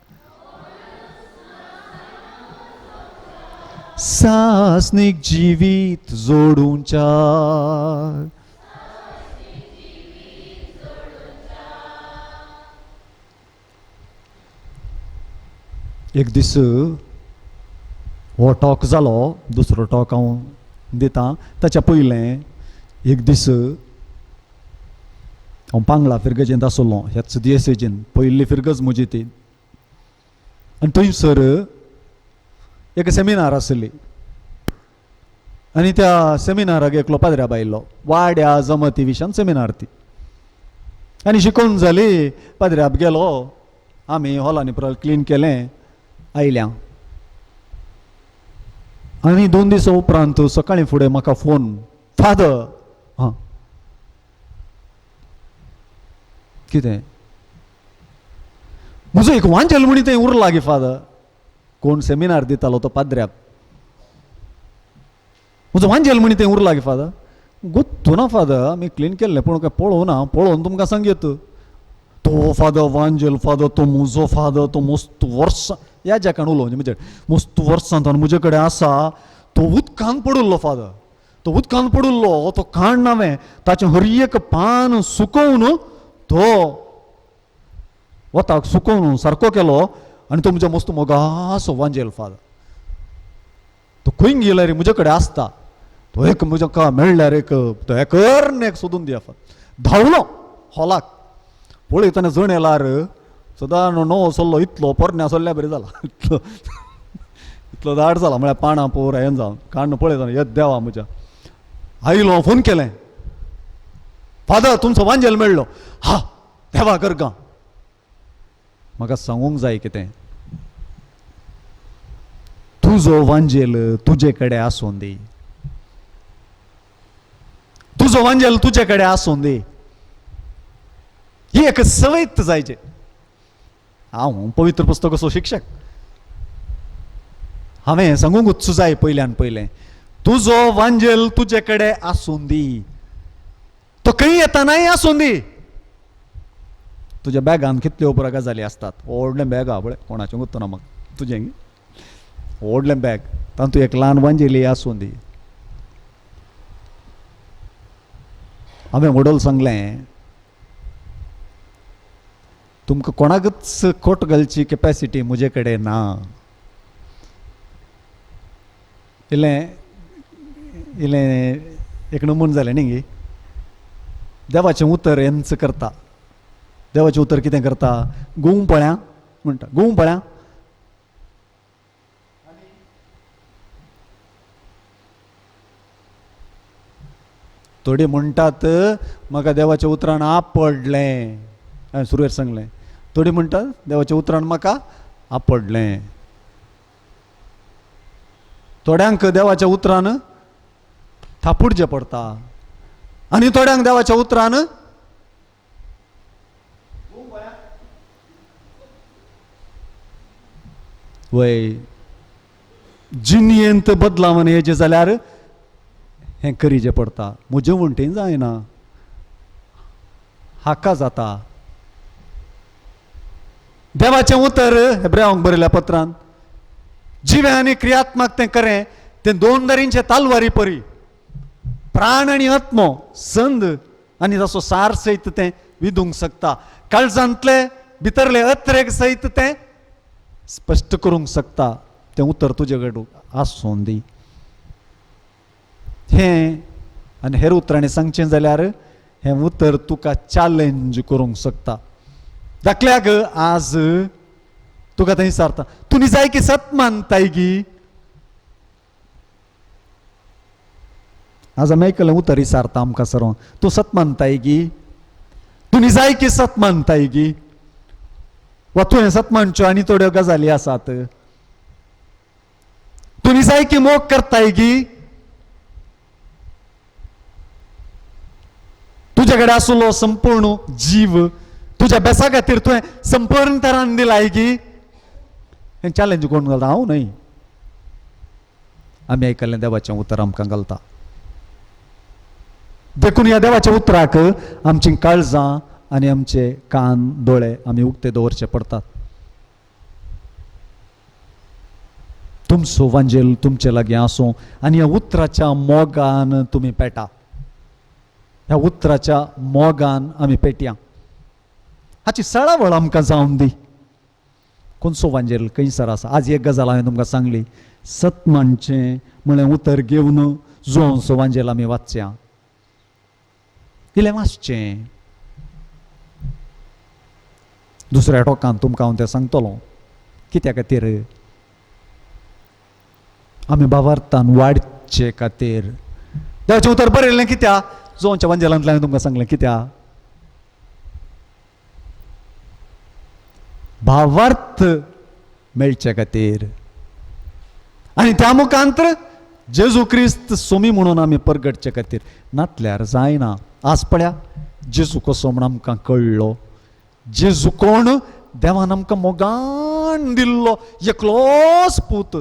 सासणीक जिवीत जोडूंच्या. एक दीस हो टॉक जालो, दुसरो टॉक हांव दितां. ताच्या पयलें एक दीस हांव पांगळा फिरगेचेंत आसलो. ह्याच दिएसेचेन पयली फिरगज म्हजी ती. आनी थंयसर एक सेमिनार आसली. आनी त्या सेमिनाराक एकलो पाद्र्या आयिल्लो. वाड्या जमती विशयान सेमिनार ती. आनी शिकोवन जाली, पाद्र्याब गेलो. आमी हॉलांनी पुराय क्लीन केलें, आयल्या. आनी 2 दीस उपरांत सकाळीं फुडें म्हाका फोन. फादर. हां, कितें? म्हजो एक वांजेल म्हणी थंय उरला गे फादर. कोण सेमिनार दितालो तो पाद्र्याक. म्हजो वांजेल म्हणी थंय उरला गे फादर. गुत्तू ना फादर, आमी क्लीन केल्लें पूण काय पळोवना. पळोवन तुमकां सांगीत. तो फादर वांजेल फादर, तो म्हजो फादर, तो मस्त वर्सां ह्या जॅकान उलोवचें म्हणजे मस्त वर्सांतल्यान म्हजे कडेन आसा. तो उदकान पडुल्लो फादर. तो उदकान पडुल्लो. तो खाण नावें ताचें हर एक पान सुकोवन तो वताक सुकोवन सारको केलो. आनी तो म्हज्या मस्त मोगासो वांजेल फादर. तो खंय गेल्यार म्हजे कडेन आसता. तो एक म्हज्या मेळ्ळ्यार एक तो एकरने एक सोदून दिया फादर. धांवलो हॉलाक. पळयतना जण येल्यार सदां णव सल्लो इतलो पोरण्या सल्ल्या बरी जाला. इतलो दाट जाला म्हळ्यार पानां पोर हें जावन काण्ण पळयतना येत देवा म्हज्या. आयलो, फोन केलें. फादर तुमचो वांजेल मेळ्ळो. हा देवा करगा. म्हाका सांगूंक जाय कितें. तुजो वांजेल तुजे कडेन आसूं दी. तुजो वांजेल तुजे कडेन आसूं दी. ही एक संवयत जायचे. हांव पवित्र पुस्तकाचो शिक्षक. हांवें सांगूंकूच जाय पयल्यान पयलें. तुजो वांजेल तुजे कडेन आसूं दी. तो खंय येतानाय आसूं दी. तुज्या बॅगान कितल्यो पुरो गजाली आसतात. व्हडलें बॅग आहा पळय, कोणाचें गुत्तना म्हाका तुजें. व्हडलें बॅग, तातूंत एक ल्हान वांजेली आसूं दी. हांवें वडोल सांगलें, तुमकां कोणाकच खोट घालची कॅपॅसिटी म्हजे कडेन ना. इल्लें एक नमून जालें न्ही. देवाचें उतर हेंच करता. देवाचें उतर कितें करता? गोवूं पळ्या म्हणटा. गोवूं पळ्या. थोडी म्हणटात म्हाका देवाच्या उतरान आपडलें. हांवें सुरवेर सांगलें. थोडी म्हणटात देवाच्या उतरान म्हाका आपडलें. थोड्यांक देवाच्या उतरान थापूडचें पडटा. आनी थोड्यांक देवाच्या उतरान वय जिनियंत बदला म्हणे हेजे जाल्यार हें करीचें पडटा. म्हजें म्हणटें जायना, हाका जाता. देवाचें उतर हेब्रेयांक बरयल्या पत्रांत, जिवे आनी क्रियात्मक तें करें तें 2 दरींचे तालवारी परी प्राण आनी आत्मो संद आनी ताचो सार सयत तें विधूंक शकता. काळजांतले भितरले अत्रेक सयत तें स्पश्ट करूंक शकता. तें उतर तुजे कडेन आसूं दी. हें आनी हेर उतरांनी सांगचें जाल्यार हें उतर तुका चॅलेंज करूंक शकता. धाकल्याक आज तुका थंय विचारता, तूं जाय की सत मानताय गी. आज आमी आयकलें उतर विचारता आमकां सर्व, तूं सत मानताय गी, तूं जाय की सत मानताय गी, वा तुवें सत मानच्यो आनी थोड्यो गजाली आसात. तूं जाय की मोग करताय गी, तुजे कडेन आसलो संपूर्ण जीव तुज्या बेसा खातीर तुवें संपूर्ण तरान दिलाय गी. हें चॅलेंज कोण घालता? हांव न्हय. आमी आयकल्लें देवाचें उतर आमकां घालता. देखून ह्या देवाच्या उतराक आमचीं काळजां आनी आमचे कान दोळे आमी उक्ते दवरचे पडटात. तुमचो वांजेल तुमचे लागीं आसूं आनी ह्या उतराच्या मोगान तुमी पेटा. ह्या उतराच्या मोगान आमी पेटया. हाची सळावळ आमकां जावन दी. कोणसो वांजेल खंयसर आसा. आज एक गजाल हांवें तुमकां सांगली, सत मानचें म्हळें उतर घेवन जुळोवचो वांजेल आमी वाचया. इल्लें वाचचें. दुसऱ्या टोकान तुमकां हांव तें सांगतलों. कित्या खातीर? आमी भावार्थान वाडचे खातीर. देवाचें उतर बरयल्लें कित्या? जुळोवच्या वांजेलांतल्यान हांवें तुमकां सांगलें कित्या? भावार्थ मेळचे खातीर. आनी त्या मुखांतर जेजू क्रिस्त सोमी म्हणून आमी परगटचे खातीर. नातल्यार जायना. आज पळया, जेजू कसो म्हण आमकां कळ्ळो. जेजू कोण? देवान आमकां मोगान दिल्लो एकलोच पूत.